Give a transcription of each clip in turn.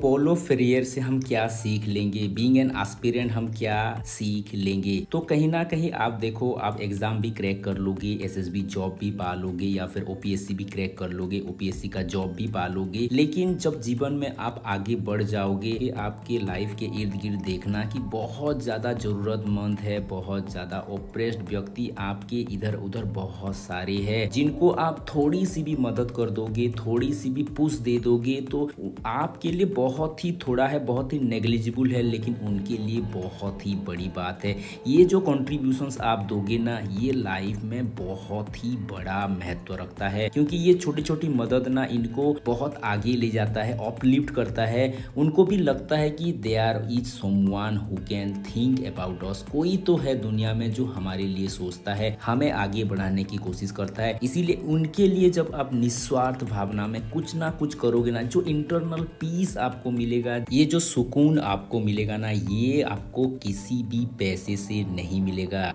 पोलो फ्रेयर से हम क्या सीख लेंगे, बीइंग एन एस्पिरेंट हम क्या सीख लेंगे। तो कहीं ना कहीं आप देखो, आप एग्जाम भी क्रैक कर लोगे, एसएसबी जॉब भी पा लोगे, या फिर ओपीएससी भी क्रैक कर लोगे, ओपीएससी का जॉब भी पा लोगे। लेकिन जब जीवन में आप आगे बढ़ जाओगे, आपके लाइफ के इर्द गिर्द देखना कि बहुत ज़्यादा ज़रूरतमंद है, बहुत ज़्यादा ओप्रेस्ड व्यक्ति आपके इधर उधर बहुत सारे हैं, जिनको आप थोड़ी सी भी मदद कर दोगे, थोड़ी सी भी पुश दे दोगे तो आपके लिए बहुत ही थोड़ा है, बहुत ही नेग्लिजिबल है, लेकिन उनके लिए बहुत ही बड़ी बात है। ये जो कंट्रीब्यूशंस आप दोगे ना, ये लाइफ में बहुत ही बड़ा महत्व रखता है, क्योंकि ये छोटी छोटी मदद ना इनको बहुत आगे ले जाता है, अपलिफ्ट करता है। उनको भी लगता है कि there is someone who can think about us, कोई तो है दुनिया में जो हमारे लिए सोचता है, हमें आगे बढ़ाने की कोशिश करता है। इसीलिए उनके लिए जब आप निस्वार्थ भावना में कुछ ना कुछ करोगे ना, जो इंटरनल पीस आपको मिलेगा, ये जो सुकून आपको मिलेगा ना, ये आपको किसी भी पैसे से नहीं मिलेगा।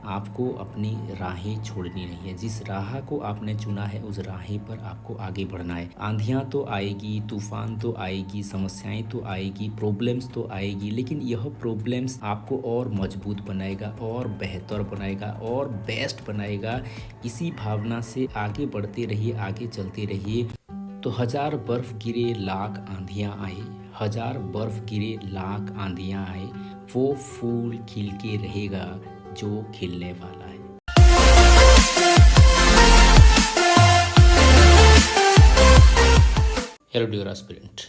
आपको अपनी राहें छोड़नी नहीं है, जिस राह को आपने चुना है उस राह पर आपको आगे बढ़ना है। आंधियाँ तो आएगी, तूफान तो आएगी, समस्याएं तो आएगी, प्रॉब्लम्स तो आएगी, लेकिन यह प्रॉब्लम्स आपको और मजबूत बनाएगा, और बेहतर बनाएगा, और बेस्ट बनाएगा। इसी भावना से आगे बढ़ते रहिए, आगे चलते रहिए। तो हजार बर्फ गिरे लाख आंधियां आए, हजार बर्फ गिरे लाख आंधियां आए, वो फूल खिल के रहेगा जो खिलने वाला है। Hello dear aspirant,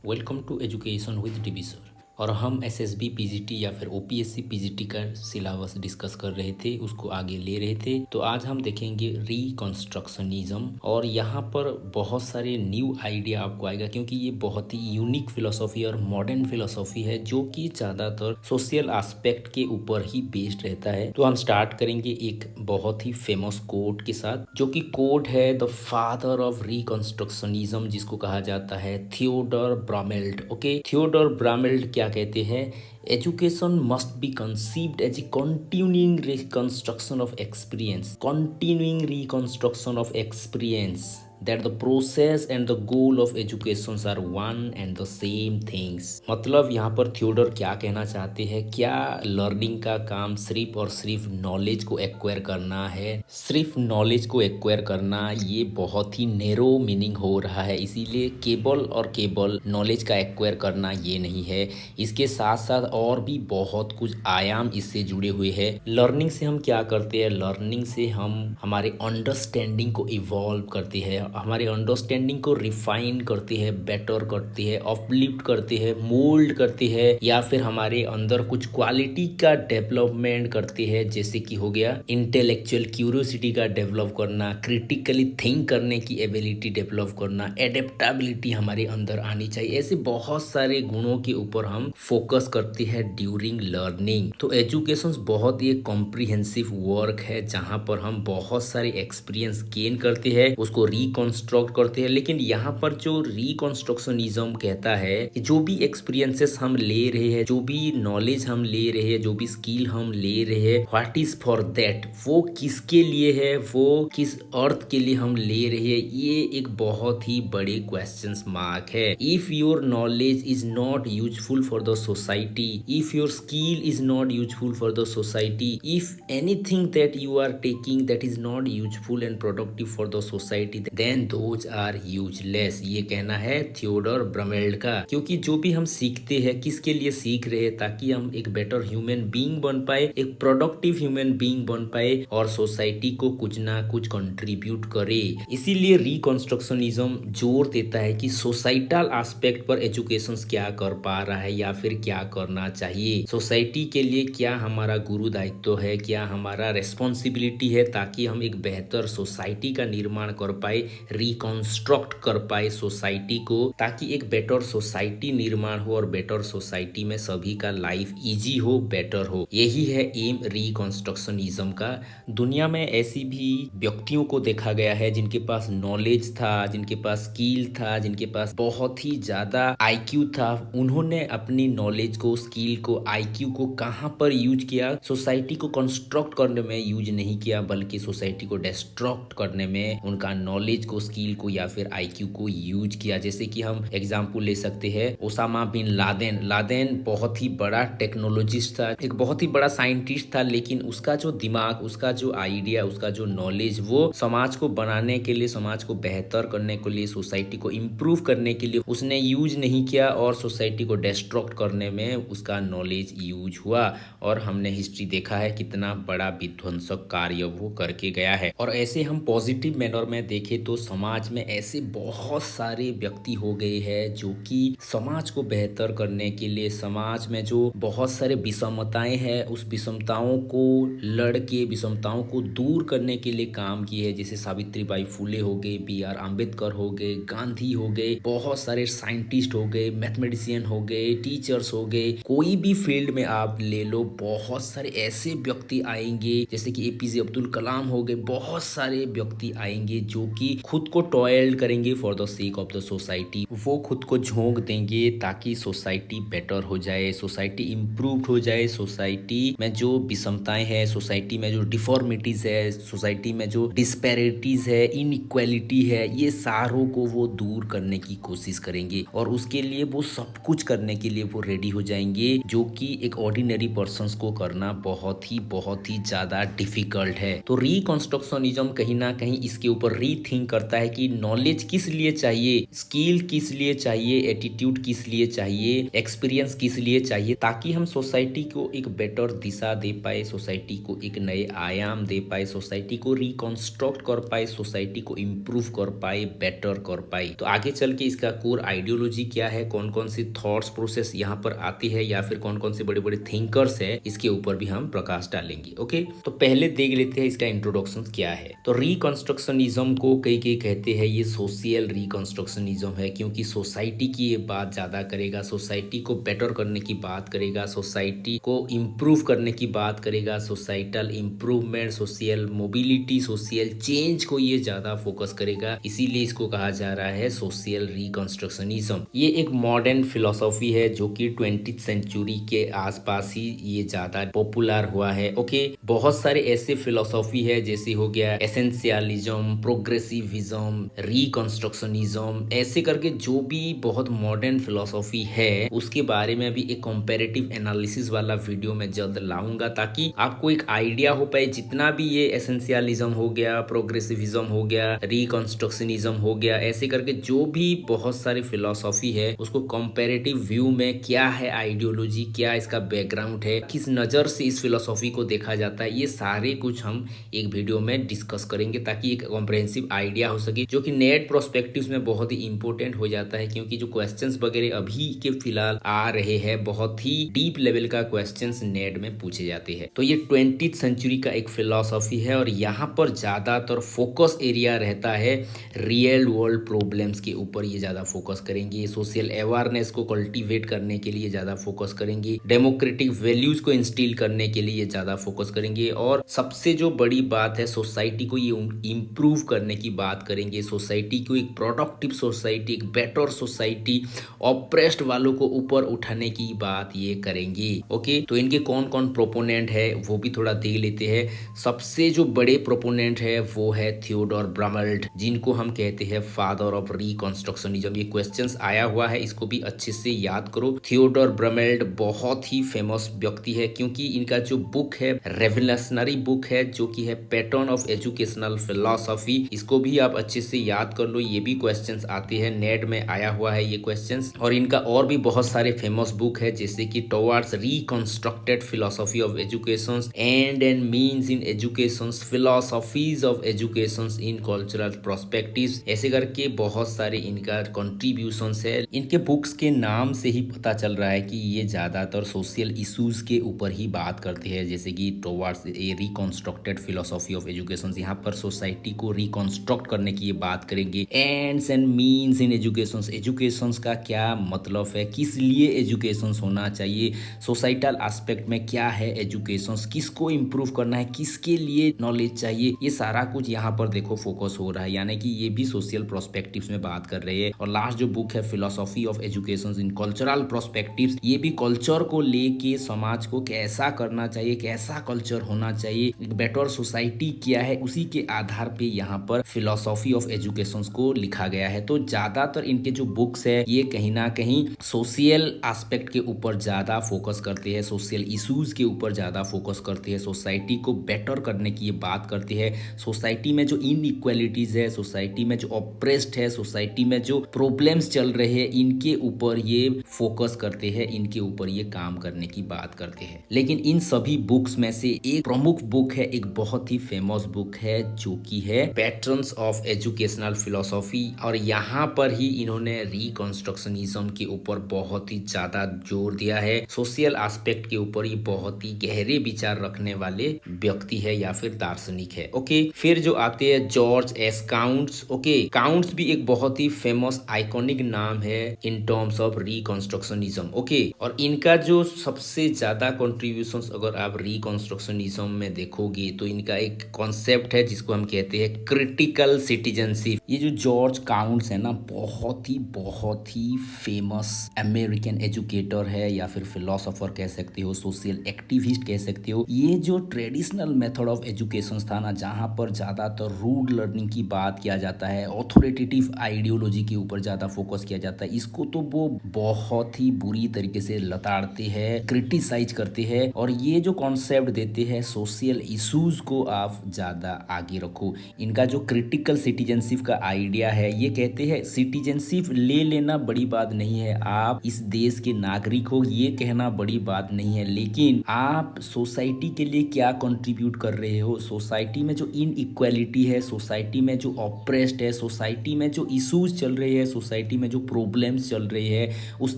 welcome to education with DB sir. और हम एसएसबी पीजीटी या फिर ओपीएससी पीजीटी का सिलेबस डिस्कस कर रहे थे, उसको आगे ले रहे थे। तो आज हम देखेंगे रिकंस्ट्रक्शनिज्म, और यहाँ पर बहुत सारे न्यू आइडिया आपको आएगा, क्योंकि ये बहुत ही यूनिक फिलोसॉफी और मॉडर्न फिलोसॉफी है, जो कि ज़्यादातर सोशल एस्पेक्ट के ऊपर ही बेस्ड रहता है। तो हम स्टार्ट करेंगे एक बहुत ही फेमस कोट के साथ, जो कि कोट है द फादर ऑफ रिकंस्ट्रक्शनिज्म, जिसको कहा जाता है Theodore Brameld. Okay, Theodore Brameld क्या कहते हैं? Education must be conceived as a continuing reconstruction of experience, continuing reconstruction of experience, that the process and the goal of education are one and the same things। मतलब यहाँ पर Theodore क्या कहना चाहते हैं? क्या लर्निंग का काम सिर्फ और सिर्फ नॉलेज को एक्वायर करना है? सिर्फ नॉलेज को एक्वायर करना ये बहुत ही नैरो मीनिंग हो रहा है, इसीलिए केवल और केवल नॉलेज का एक्वायर करना ये नहीं है। इसके साथ साथ और भी बहुत कुछ आयाम इससे जुड़े हुए हैं। लर्निंग से हम क्या करते हैं? लर्निंग से हम हमारे अंडरस्टैंडिंग को इवॉल्व करते हैं, हमारे अंडरस्टैंडिंग को रिफाइन करती है, बेटर करती है, अपलिफ्ट करती है, मोल्ड करती है, या फिर हमारे अंदर कुछ क्वालिटी का डेवलपमेंट करती है, जैसे कि हो गया इंटेलेक्चुअल क्यूरियोसिटी का डेवलप करना, क्रिटिकली थिंक करने की एबिलिटी डेवलप करना, एडेप्टेबिलिटी हमारे अंदर आनी चाहिए। ऐसे बहुत सारे गुणों के ऊपर हम फोकस करते हैं ड्यूरिंग लर्निंग। तो एजुकेशन बहुत ही कॉम्प्रिहेंसिव वर्क है, जहां पर हम बहुत सारे एक्सपीरियंस गेन करते हैं, उसको रिकंस्ट्रक्ट करते हैं। लेकिन यहाँ पर जो रिकंस्ट्रक्शनिज्म कहता है कि जो भी एक्सपीरियंसेस हम ले रहे हैं, जो भी नॉलेज हम ले रहे हैं, जो भी स्किल हम ले रहे हैं, व्हाट इज फॉर दैट, वो किसके लिए है, वो किस अर्थ के लिए हम ले रहे हैं, ये एक बहुत ही बड़े क्वेश्चन मार्क है। If your knowledge is not useful for the society, if your skill is not useful for the society, if anything that you are taking that is not useful and productive for the society, then those are useless. ये कहना है Theodore ब्रामेल्ट का। क्योंकि जो भी हम सीखते हैं, किसके लिए सीख रहे हैं? ताकि हम एक बेटर ह्यूमन बीइंग बन पाए, एक प्रोडक्टिव ह्यूमन बीइंग बन पाए, और सोसाइटी को कुछ ना कुछ कंट्रीब्यूट करे। इसीलिए रिकंस्ट्रक्शनिज्म जोर देता है कि सोसाइटल एस्पेक्ट पर एजुकेशन क्या कर पा रहा है, या फिर क्या करना चाहिए सोसाइटी के लिए, क्या हमारा गुरु दायित्व है, क्या हमारा रेस्पॉन्सिबिलिटी है, ताकि हम एक बेहतर सोसाइटी का निर्माण कर पाए, रिकंस्ट्रक्ट कर पाए सोसाइटी को, ताकि एक बेटर सोसाइटी निर्माण हो, और बेटर सोसाइटी में सभी का लाइफ इजी हो, बेटर हो। यही है एम रिकंस्ट्रक्शनिज्म का। दुनिया में ऐसी भी व्यक्तियों को देखा गया है जिनके पास नॉलेज था, जिनके पास स्किल था, जिनके पास बहुत ही ज्यादा आईक्यू था। उन्होंने अपनी नॉलेज को, स्किल को, आईक्यू को कहां पर यूज किया? सोसाइटी को कंस्ट्रक्ट करने में यूज नहीं किया, बल्कि सोसाइटी को डिस्ट्रक्ट करने में उनका नॉलेज नॉलेज को, स्किल को या फिर आईक्यू को यूज किया। जैसे कि हम एग्जांपल ले सकते हैं ओसामा बिन लादेन। लादेन बहुत ही बड़ा टेक्नोलॉजिस्ट था, एक बहुत ही बड़ा साइंटिस्ट था, लेकिन उसका जो दिमाग, उसका जो आइडिया, उसका जो नॉलेज वो समाज को बनाने के लिए, समाज को बेहतर करने के लिए, सोसाइटी को इम्प्रूव करने के लिए उसने यूज नहीं किया और सोसाइटी को डिस्ट्रॉक्ट करने में उसका नॉलेज यूज हुआ। और हमने हिस्ट्री देखा है कितना बड़ा विध्वंसक कार्य वो करके गया है। और ऐसे हम पॉजिटिव मैनर में देखें तो समाज में ऐसे बहुत सारे व्यक्ति हो गए हैं जो कि समाज को बेहतर करने के लिए, समाज में जो बहुत सारे विषमताएं हैं उस विषमताओं को लड़ के, विषमताओं को दूर करने के लिए काम किए हैं। जैसे सावित्रीबाई फुले हो गए, BR अम्बेडकर हो गए, गांधी हो गए, बहुत सारे साइंटिस्ट हो गए, मैथमेटिशियन हो गए, टीचर्स हो गए, कोई भी फील्ड में आप ले लो, बहुत सारे ऐसे व्यक्ति आएंगे जैसे कि APJ अब्दुल कलाम हो गए। बहुत सारे व्यक्ति आएंगे जो कि खुद को टॉयल करेंगे for the sake of the society. वो खुद को झोंक देंगे ताकि सोसाइटी बेटर हो जाए, सोसाइटी इम्प्रूव हो जाए, सोसाइटी में जो विषमताएं हैं, सोसाइटी में जो डिफॉर्मिटीज है, सोसाइटी में जो डिस्पैरिटीज है, इनइक्वालिटी है, ये सारों को वो दूर करने की कोशिश करेंगे। और उसके लिए वो सब कुछ करने के लिए वो रेडी हो जाएंगे जो कि एक ऑर्डिनरी पर्सन्स को करना बहुत ही ज्यादा डिफिकल्ट है। तो रिकंस्ट्रक्शनिज्म कहीं ना कहीं इसके ऊपर रीथिंक करता है कि नॉलेज किस लिए चाहिए, स्किल किस लिए चाहिए, एटीट्यूड किस लिए चाहिए, एक्सपीरियंस किस लिए चाहिए, ताकि हम सोसाइटी को एक बेटर दिशा दे पाए, सोसाइटी को एक नए आयाम दे पाए, सोसाइटी को रिकंस्ट्रक्ट कर पाए, सोसाइटी को इम्प्रूव कर पाए, बेटर कर पाए। तो आगे चल के इसका कोर आइडियोलॉजी क्या है, कौन कौन सी थॉट्स प्रोसेस यहाँ पर आती है या फिर कौन कौन से बड़े बड़े थिंकर्स है, इसके ऊपर भी हम प्रकाश डालेंगे। ओके, तो पहले देख लेते हैं इसका इंट्रोडक्शन क्या है। तो रिकंस्ट्रक्शनिज्म को कई कहते हैं ये सोशल रिकंस्ट्रक्शनिज्म है, क्योंकि सोसाइटी की ये बात ज्यादा करेगा, सोसाइटी को बेटर करने की बात करेगा, सोसाइटी को इम्प्रूव करने की बात करेगा, societal improvement, social mobility, social change को ये ज्यादा फोकस करेगा। इसीलिए इसको कहा जा रहा है सोशल रिकंस्ट्रक्शनिज्म। ये एक मॉडर्न फिलोसॉफी है जो कि 20th सेंचुरी के आसपास ही ये ज्यादा पॉपुलर हुआ है। ओके, बहुत सारे ऐसे फिलोसॉफी है जैसे हो गया एसेंशियलिज्म, प्रोग्रेसिविज्म, रिकंस्ट्रक्शनिज्म, ऐसे करके जो भी बहुत मॉडर्न फिलोसॉफी है उसके बारे में भी एक कंपैरेटिव एनालिसिस वाला वीडियो मैं जल्द लाऊंगा, ताकि आपको एक आइडिया हो पाए जितना भी ये एसेंशियलिज्म हो गया, प्रोग्रेसिविज्म हो गया, रिकंस्ट्रक्शनिज्म हो गया, ऐसे करके जो भी बहुत सारे फिलोसॉफी है उसको कंपैरेटिव व्यू में क्या है आइडियोलॉजी, क्या इसका बैकग्राउंड है, किस नजर से इस फिलोसॉफी को देखा जाता है, ये सारे कुछ हम एक वीडियो में डिस्कस करेंगे ताकि एक कॉम्प्रिहेंसिव आइडिया हो सके, जो कि नेट प्रोस्पेक्टिव्स में बहुत ही इंपॉर्टेंट हो जाता है। क्योंकि जो क्वेश्चंस वगैरह अभी के फिलहाल आ रहे हैं बहुत ही डीप लेवल का क्वेश्चंस नेट में पूछे जाते हैं। तो ये 20th सेंचुरी का एक फिलोसॉफी है और यहाँ पर ज्यादातर फोकस एरिया रहता है रियल वर्ल्ड प्रॉब्लम्स के ऊपर। ये ज्यादा फोकस करेंगे, सोशल अवेयरनेस को कल्टीवेट करने के लिए ज्यादा फोकस करेंगे, डेमोक्रेटिक वैल्यूज को इंस्टिल करने के लिए ज्यादा फोकस करेंगे, और सबसे जो बड़ी बात है सोसाइटी को ये इम्प्रूव करने की बात करेंगे, सोसाइटी को एक प्रोडक्टिव सोसाइटी, एक बेटर सोसाइटी, ऑप्रेस्ड वालों को ऊपर उठाने की बात ये करेंगे। ओके, तो इनके कौन कौन प्रोपोनेंट है वो भी थोड़ा देख लेते हैं। सबसे जो बड़े प्रोपोनेंट है वो है थियोडोर ब्रमल्ट, जिनको हम कहते हैं फादर ऑफ रिकंस्ट्रक्शनिज्म। ये क्वेश्चंस आया हुआ है, इसको भी अच्छे से याद करो। थियोडोर ब्रमल्ट बहुत ही फेमस व्यक्ति है क्योंकि इनका जो बुक है रेवोल्यूशनरी बुक है जो कि है पैटर्न ऑफ एजुकेशनल फिलोसॉफी, इसको भी आप अच्छे से याद कर लो। ये भी क्वेश्चंस आते हैं, नेट में आया हुआ है ये क्वेश्चंस। और इनका और भी बहुत सारे फेमस बुक है जैसे कि towards reconstructed philosophy of education, and and means in education, philosophies of education in cultural perspectives, ऐसे करके बहुत सारे इनका कंट्रीब्यूशंस है। इनके बुक्स के नाम से ही पता चल रहा है कि ये ज्यादातर सोशल इश्यूज के ऊपर ही बात करते हैं, जैसे कि towards a reconstructed philosophy of education, यहाँ पर सोसाइटी को रिकंस्ट्रक्ट करने की ये बात करेंगे। Ends and means in education, education का क्या मतलब है, किस लिए एजुकेशन होना चाहिए, सोसाइटल एस्पेक्ट में क्या है एजुकेशन, किसको इम्प्रूव करना है, किसके लिए नॉलेज चाहिए, ये सारा कुछ यहाँ पर देखो फोकस हो रहा है, यानी कि ये भी सोशल प्रोस्पेक्टिव्स में बात कर रहे हैं। और लास्ट जो बुक है philosophy of education in cultural prospectives, ये भी कल्चर को लेके समाज को कैसा करना चाहिए, कैसा कल्चर होना चाहिए, एक बेटर सोसाइटी क्या है, उसी के आधार पे यहाँ पर फिलोसॉफी फिलोसॉफी ऑफ एजुकेशन को लिखा गया है। तो ज्यादातर इनके जो बुक्स है ये कहीं ना कहीं सोशल एस्पेक्ट के ऊपर ज्यादा फोकस करते हैं, सोशल इश्यूज के ऊपर ज्यादा फोकस करते हैं, सोसाइटी को बेटर करने की ये बात करते हैं। सोसाइटी में जो इनइक्वालिटीज है, सोसाइटी में जो ऑप्रेस्ड है, सोसाइटी में जो प्रॉब्लम्स चल रहे हैं, इनके ऊपर ये फोकस करते हैं, इनके ऊपर ये काम करने की बात करते हैं। लेकिन इन सभी बुक्स में से एक प्रमुख बुक है, एक बहुत ही फेमस बुक है जो कि है पैटर्न्स ऑफ एजुकेशनल फिलोसॉफी। और यहाँ पर ही इन्होंने रिकंस्ट्रक्शनिज्म के ऊपर बहुत ही ज्यादा जोर दिया है। सोशल एस्पेक्ट के ऊपर ये बहुत ही गहरे विचार रखने वाले व्यक्ति है या फिर दार्शनिक है। ओके, फिर जो आते हैं George S counts. Okay, counts भी एक बहुत ही फेमस आइकॉनिक नाम है इन टर्म्स ऑफ रिकंस्ट्रक्शनिज्म। ओके, और इनका जो सबसे ज्यादा कंट्रीब्यूशंस अगर आप रिकंस्ट्रक्शनिज्म में देखोगे तो इनका एक कॉन्सेप्ट है जिसको हम कहते हैं क्रिटिकल सिटीजनशिप। ये जो जॉर्ज काउंट्स है ना, बहुत ही फेमस अमेरिकन एजुकेटर है या फिर फिलोसोफर कह सकते हो, सोशल एक्टिविस्ट कह सकते हो। ये जो ट्रेडिशनल मेथड ऑफ एजुकेशन था ना, जहाँ पर ज़्यादातर रूड लर्निंग की बात किया जाता है, ऑथोरिटेटिव आइडियोलॉजी के ऊपर ज़्यादा फोकस किया जाता है, इसको तो वो बहुत ही बुरी तरीके से लताड़ते हैं, क्रिटिसाइज करते हैं। और ये जो कॉन्सेप्ट देते हैं सोशल इश्यूज को आप ज़्यादा आगे रखो। इनका जो क्रिटिकल सिटीजनशिप का आइडिया है, ये कहते हैं सिटीजनशिप ले लेना बड़ी बात नहीं है, आप इस देश के नागरिक हो ये कहना बड़ी बात नहीं है, लेकिन आप सोसाइटी के लिए क्या कंट्रीब्यूट कर रहे हो, सोसाइटी में जो इनइक्वालिटी है, सोसाइटी में जो ऑप्रेस्ड है, सोसाइटी में जो इश्यूज चल रहे हैं, सोसाइटी में जो प्रॉब्लम्स चल रहे हैं, उस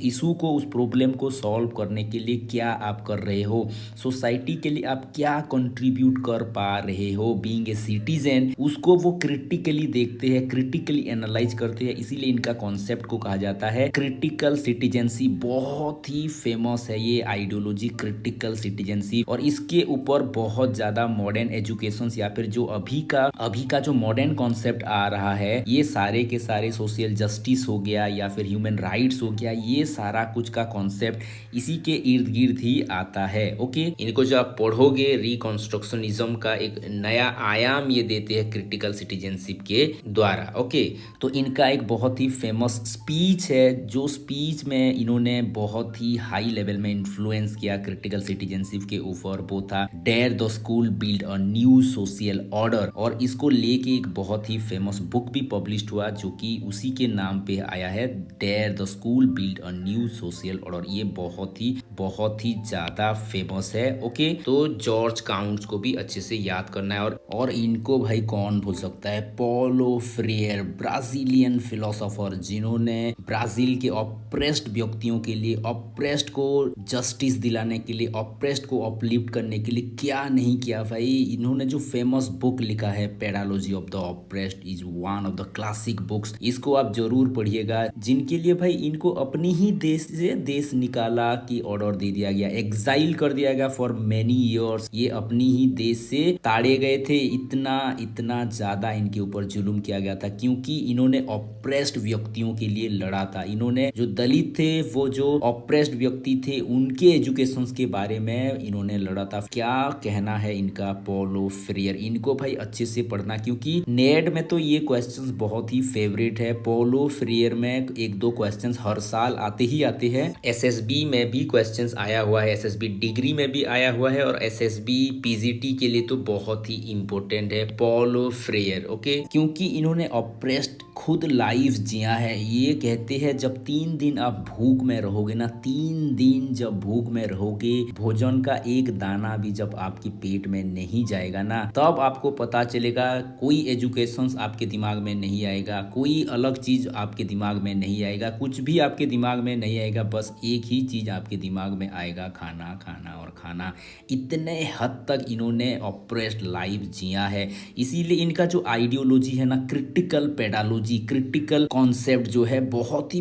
इशू को, उस प्रॉब्लम को सॉल्व करने के लिए क्या आप कर रहे हो, सोसाइटी के लिए आप क्या कंट्रीब्यूट कर पा रहे हो बीइंग ए सिटीजन, उसको वो क्रिटिकली देखते हैं, क्रिटिकली एनालाइज करते हैं। इसीलिए इनका कॉन्सेप्ट को कहा जाता है क्रिटिकल सिटीजनशिप। बहुत ही फेमस है ये आइडियोलॉजी क्रिटिकल सिटीजनशिप, और इसके ऊपर बहुत ज्यादा मॉडर्न एजुकेशन या फिर जो अभी का जो मॉडर्न कॉन्सेप्ट आ रहा है, ये सारे के सारे सोशल जस्टिस हो गया या फिर ह्यूमन राइट्स हो गया, ये सारा कुछ का कॉन्सेप्ट इसी के इर्द गिर्द ही आता है। ओके, इनको जब आप पढ़ोगे रिकंस्ट्रक्शनिज्म का एक नया आयाम ये देते हैं क्रिटिकल सिटीजनशिप के द्वारा। ओके, तो इनका एक बहुत ही फेमस स्पीच है, जो स्पीच में इन्होंने बहुत ही हाई लेवल में इन्फ्लुएंस किया क्रिटिकल सिटीजनशिप के ऊपर, वो था dare the school build a new social order. और इसको लेके एक बहुत ही फेमस बुक भी पब्लिश हुआ जो कि उसी के नाम पे आया है, dare the school build a new social order. ये बहुत ही ज्यादा फेमस है। ओके, तो जॉर्ज काउंट्स को भी अच्छे से याद करना है। और इनको भाई कौन भूल सकता है, पॉलो फ्रेयर, ब्राजीलियन फिलोसोफर, जिन्होंने ब्राजील के ऑप्रेस्ड व्यक्तियों के लिए, ऑप्रेस्ड को जस्टिस दिलाने के लिए, ऑप्रेस्ड को अपलिफ्ट करने के लिए क्या नहीं किया भाई। इन्होंने जो फेमस बुक लिखा है pedagogy of the oppressed is one of the classic books, इसको आप जरूर पढ़िएगा। जिनके लिए भाई इनको अपनी ही देश से देश निकाला की ऑर्डर दे दिया गया, एग्जाइल कर दिया गया फॉर मेनी ईयर्स, ये अपनी ही देश से ताड़े गए थे। इतना ज्यादा इनके ऊपर जुल्म किया गया था क्योंकि इन्होंने ऑप्रेस्ड व्यक्तियों के लिए लड़ा था। इन्होंने जो दलित थे, वो जो ऑप्रेस्ड व्यक्ति थे, उनके एजुकेशन के बारे में इन्होंने लड़ा था। क्या कहना है इनका, पॉलो फ्रेयर, इनको भाई अच्छे से पढ़ना क्योंकि नेट में तो ये क्वेश्चंस बहुत ही फेवरेट है। पॉलो फ्रेयर में एक दो क्वेश्चंस हर साल आते ही आते हैं। एसएसबी में भी क्वेश्चंस आया हुआ है, एसएसबी डिग्री में भी आया हुआ है, और एसएसबी पीजीटी के लिए तो बहुत ही इंपॉर्टेंट है पॉलो फ्रेयर। ओके, क्योंकि इन्होंने ऑप्रेस्ड खुद लाइफ जिया है। ये कहते हैं जब 3 दिन आप भूख में रहोगे ना, 3 दिन जब भूख में रहोगे, भोजन का एक दाना भी जब आपके पेट में नहीं जाएगा ना, तब आपको पता चलेगा, कोई एजुकेशन आपके दिमाग में नहीं आएगा, कोई अलग चीज आपके दिमाग में नहीं आएगा, कुछ भी आपके दिमाग में नहीं आएगा, बस एक ही चीज आपके दिमाग में आएगा, खाना खाना और खाना। इतने हद तक इन्होंने ऑप्रेस्ड लाइफ जिया है। इसीलिए इनका जो आइडियोलॉजी है ना, critical pedology, critical critical concept जो है बहुत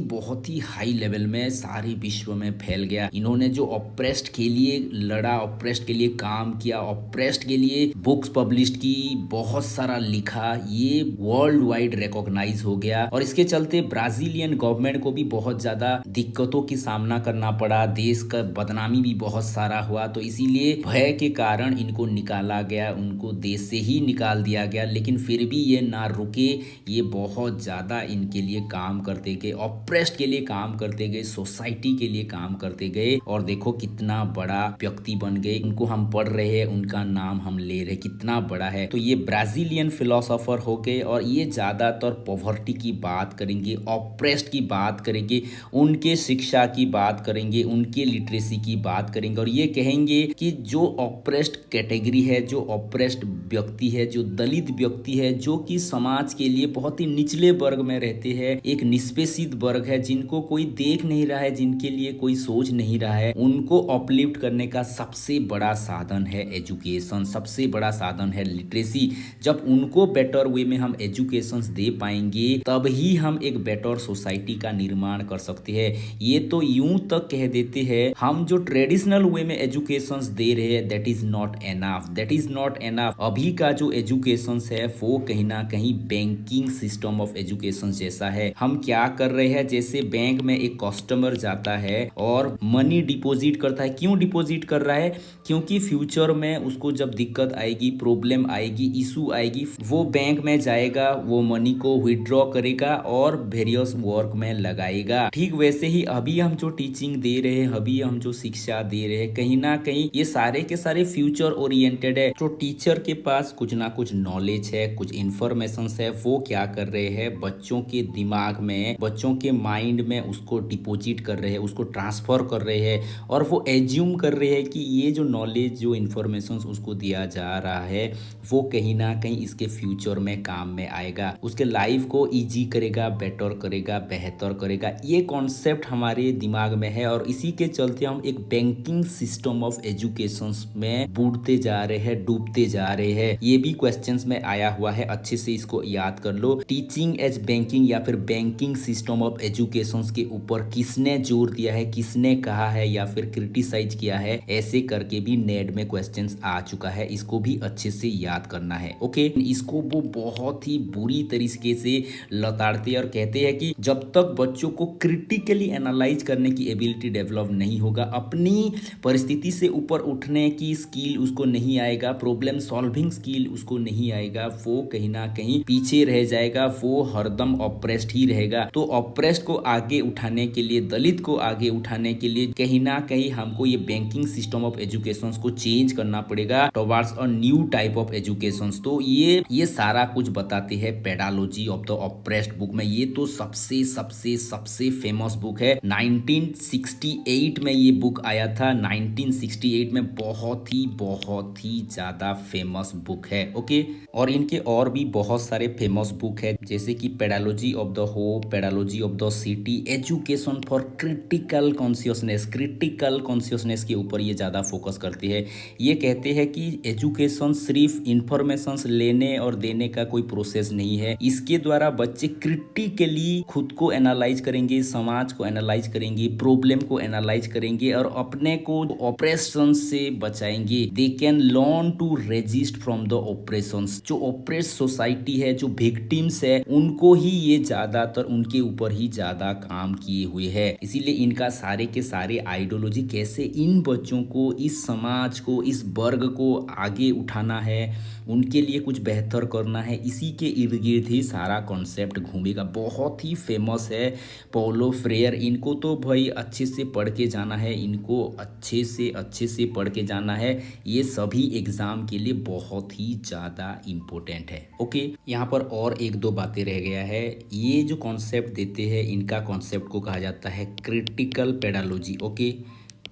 ही हाई लेवल में सारे विश्व में फैल गया। इन्होंने जो ऑप्रेस्ड के लिए लड़ा, ऑप्रेस्ड के लिए काम किया, ऑप्रेस्ड के लिए बुक्स पब्लिश की, बहुत सारा लिखा, ये वर्ल्ड वाइड रिकॉग्नाइज हो गया। और इसके चलते ब्राजीलियन गवर्नमेंट को भी बहुत ज्यादा दिक्कतों की सामना करना पड़ा, देश का बदनामी भी बहुत सारा हुआ। तो इसीलिए भय के कारण इनको निकाला गया, उनको देश से ही निकाल दिया गया। लेकिन फिर भी ये ना रुके, ये बहुत ज़्यादा इनके लिए काम करते गए, ऑप्रेस्ड के लिए काम करते गए, सोसाइटी के लिए काम करते गए। और देखो कितना बड़ा व्यक्ति बन गए, उनको हम पढ़ रहे हैं, उनका नाम हम ले रहे, कितना बड़ा है। तो ये ब्राजीलियन फिलोसोफर हो गए और ये ज़्यादातर पॉवर्टी की बात करेंगे, ऑप्रेस्ड की बात करेंगे, उनके शिक्षा की बात करेंगे, उनके लिटरेसी की बात करेंगे। और ये कहेंगे कि जो ऑप्रेस्ड कैटेगरी है, जो ऑप्रेस्ड व्यक्ति है, जो दलित व्यक्ति है, जो कि समाज के लिए बहुत ही निचले वर्ग में रहते हैं, एक निष्पेषित वर्ग है, जिनको कोई देख नहीं रहा है, जिनके लिए कोई सोच नहीं रहा है, उनको अपलिफ्ट करने का सबसे बड़ा साधन है एजुकेशन, सबसे बड़ा साधन है लिटरेसी। जब उनको बेटर वे में हम एजुकेशन दे पाएंगे तभी हम एक बेटर सोसाइटी का निर्माण कर सकते हैं। ये तो यूं तक कह देते हैं, हम जो ट्रेडिशनल वे में एजुकेशन दे रहे हैं that is not enough, that is not enough. अभी का जो एजुकेशन है वो कहीं ना कहीं बैंकिंग सिस्टम ऑफ एजुकेशन जैसा है। हम क्या कर रहे हैं, जैसे बैंक में एक कस्टमर जाता है और मनी डिपॉजिट करता है। क्यों डिपॉजिट कर रहा है? क्योंकि फ्यूचर में उसको जब दिक्कत आएगी, प्रॉब्लम आएगी, इशू आएगी, वो बैंक में जाएगा, वो मनी को विड्रॉ करेगा और वेरियस वर्क में लगाएगा। ठीक वैसे ही अभी हम जो टीचिंग दे रहे हैं, अभी हम जो शिक्षा दे रहे हैं, कहीं ना कहीं ये सारे के सारे फ्यूचर ओरिएंटेड है। तो टीचर के पास कुछ ना कुछ नॉलेज है, कुछ इंफॉर्मेशन है, वो क्या कर रहे हैं, बच्चों के दिमाग में, बच्चों के माइंड में उसको डिपॉजिट कर रहे हैं, उसको ट्रांसफर कर रहे हैं। और वो एज्यूम कर रहे हैं कि ये जो नॉलेज, जो इंफॉर्मेशन उसको दिया जा रहा है, वो कहीं ना कहीं इसके फ्यूचर में काम में आएगा, उसके लाइफ को इजी करेगा, बेटर करेगा, बेहतर करेगा। ये कॉन्सेप्ट हमारे दिमाग में है और इसी के चलते हम एक बैंकिंग सिस्टम ऑफ एजुकेशन में बूढ़ते जा रहे हैं, डूबते जा रहे हैं। ये भी क्वेश्चंस में आया हुआ है, अच्छे से इसको याद कर लो। टीचिंग एज बैंकिंग या फिर बैंकिंग सिस्टम ऑफ एजुकेशन के ऊपर किसने जोर दिया है, किसने कहा है या फिर क्रिटिसाइज किया है, ऐसे करके भी नेट में क्वेश्चंस आ चुका है। इसको भी अच्छे से याद करना है। ओके, इसको वो बहुत ही बुरी तरीके से लताड़ते हैं और कहते हैं कि जब तक बच्चों को क्रिटिकली एनालाइज करने की एबिलिटी डेवलप नहीं होगा, अपनी परिस्थिति से ऊपर उठने की स्किल उसको नहीं आएगा, प्रॉब्लम सॉल्विंग स्किल उसको नहीं आएगा, वो कहीं ना कहीं पीछे रह जाएगा, वो हरदम ऑप्रेस्ड ही रहेगा। तो ऑप्रेस्ड को आगे उठाने के लिए, दलित को आगे उठाने के लिए कहीं ना कहीं हमको ये बैंकिंग सिस्टम ऑफ एजुकेशन को चेंज करना पड़ेगा towards a new type of education. तो ये सारा कुछ बताते हैं pedology of the oppressed book में। ये तो सबसे सबसे सबसे फेमस बुक है। 1968 में ये बुक आया था, 1968 में बहुत ही ज्यादा फेमस बुक है। ओके, और इनके और भी बहुत सारे फेमस बुक है, जैसे कि pedology of the hope, pedology of the city, education for critical consciousness. Critical consciousness के ऊपर ये ज्यादा फोकस करते हैं। ये कहते हैं कि एजुकेशन सिर्फ इंफॉर्मेशन लेने और देने का कोई प्रोसेस नहीं है, इसके द्वारा बच्चे क्रिटिकली खुद को एनालाइज करेंगे, समाज को एनालाइज करेंगे, प्रॉब्लम को एनालाइज करेंगे और अपने को ऑपरेशन से बचाएंगे। They can learn to resist from the operations. जो ऑपरेस सोसाइटी है, जो विक्टिम्स है, उनको ही ये ज्यादातर, उनके ऊपर ही ज्यादा काम किए हुए है। इसीलिए इनका सारे के सारे आइडियोलॉजी कैसे इन बच्चों को, इस समाज को, इस वर्ग को आगे उठाना है, उनके लिए कुछ बेहतर करना है, इसी के इर्द गिर्द ही सारा कॉन्सेप्ट घूमेगा। बहुत ही फेमस है पॉलो फ्रेयर। इनको तो भाई अच्छे से पढ़ के जाना है, इनको अच्छे से पढ़ के जाना है। ये सभी एग्जाम के लिए बहुत ही ज़्यादा इम्पोर्टेंट है। ओके, यहाँ पर और एक दो बातें रह गया है। ये जो कॉन्सेप्ट देते हैं, इनका कॉन्सेप्ट को कहा जाता है critical pedology. Okay,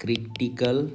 critical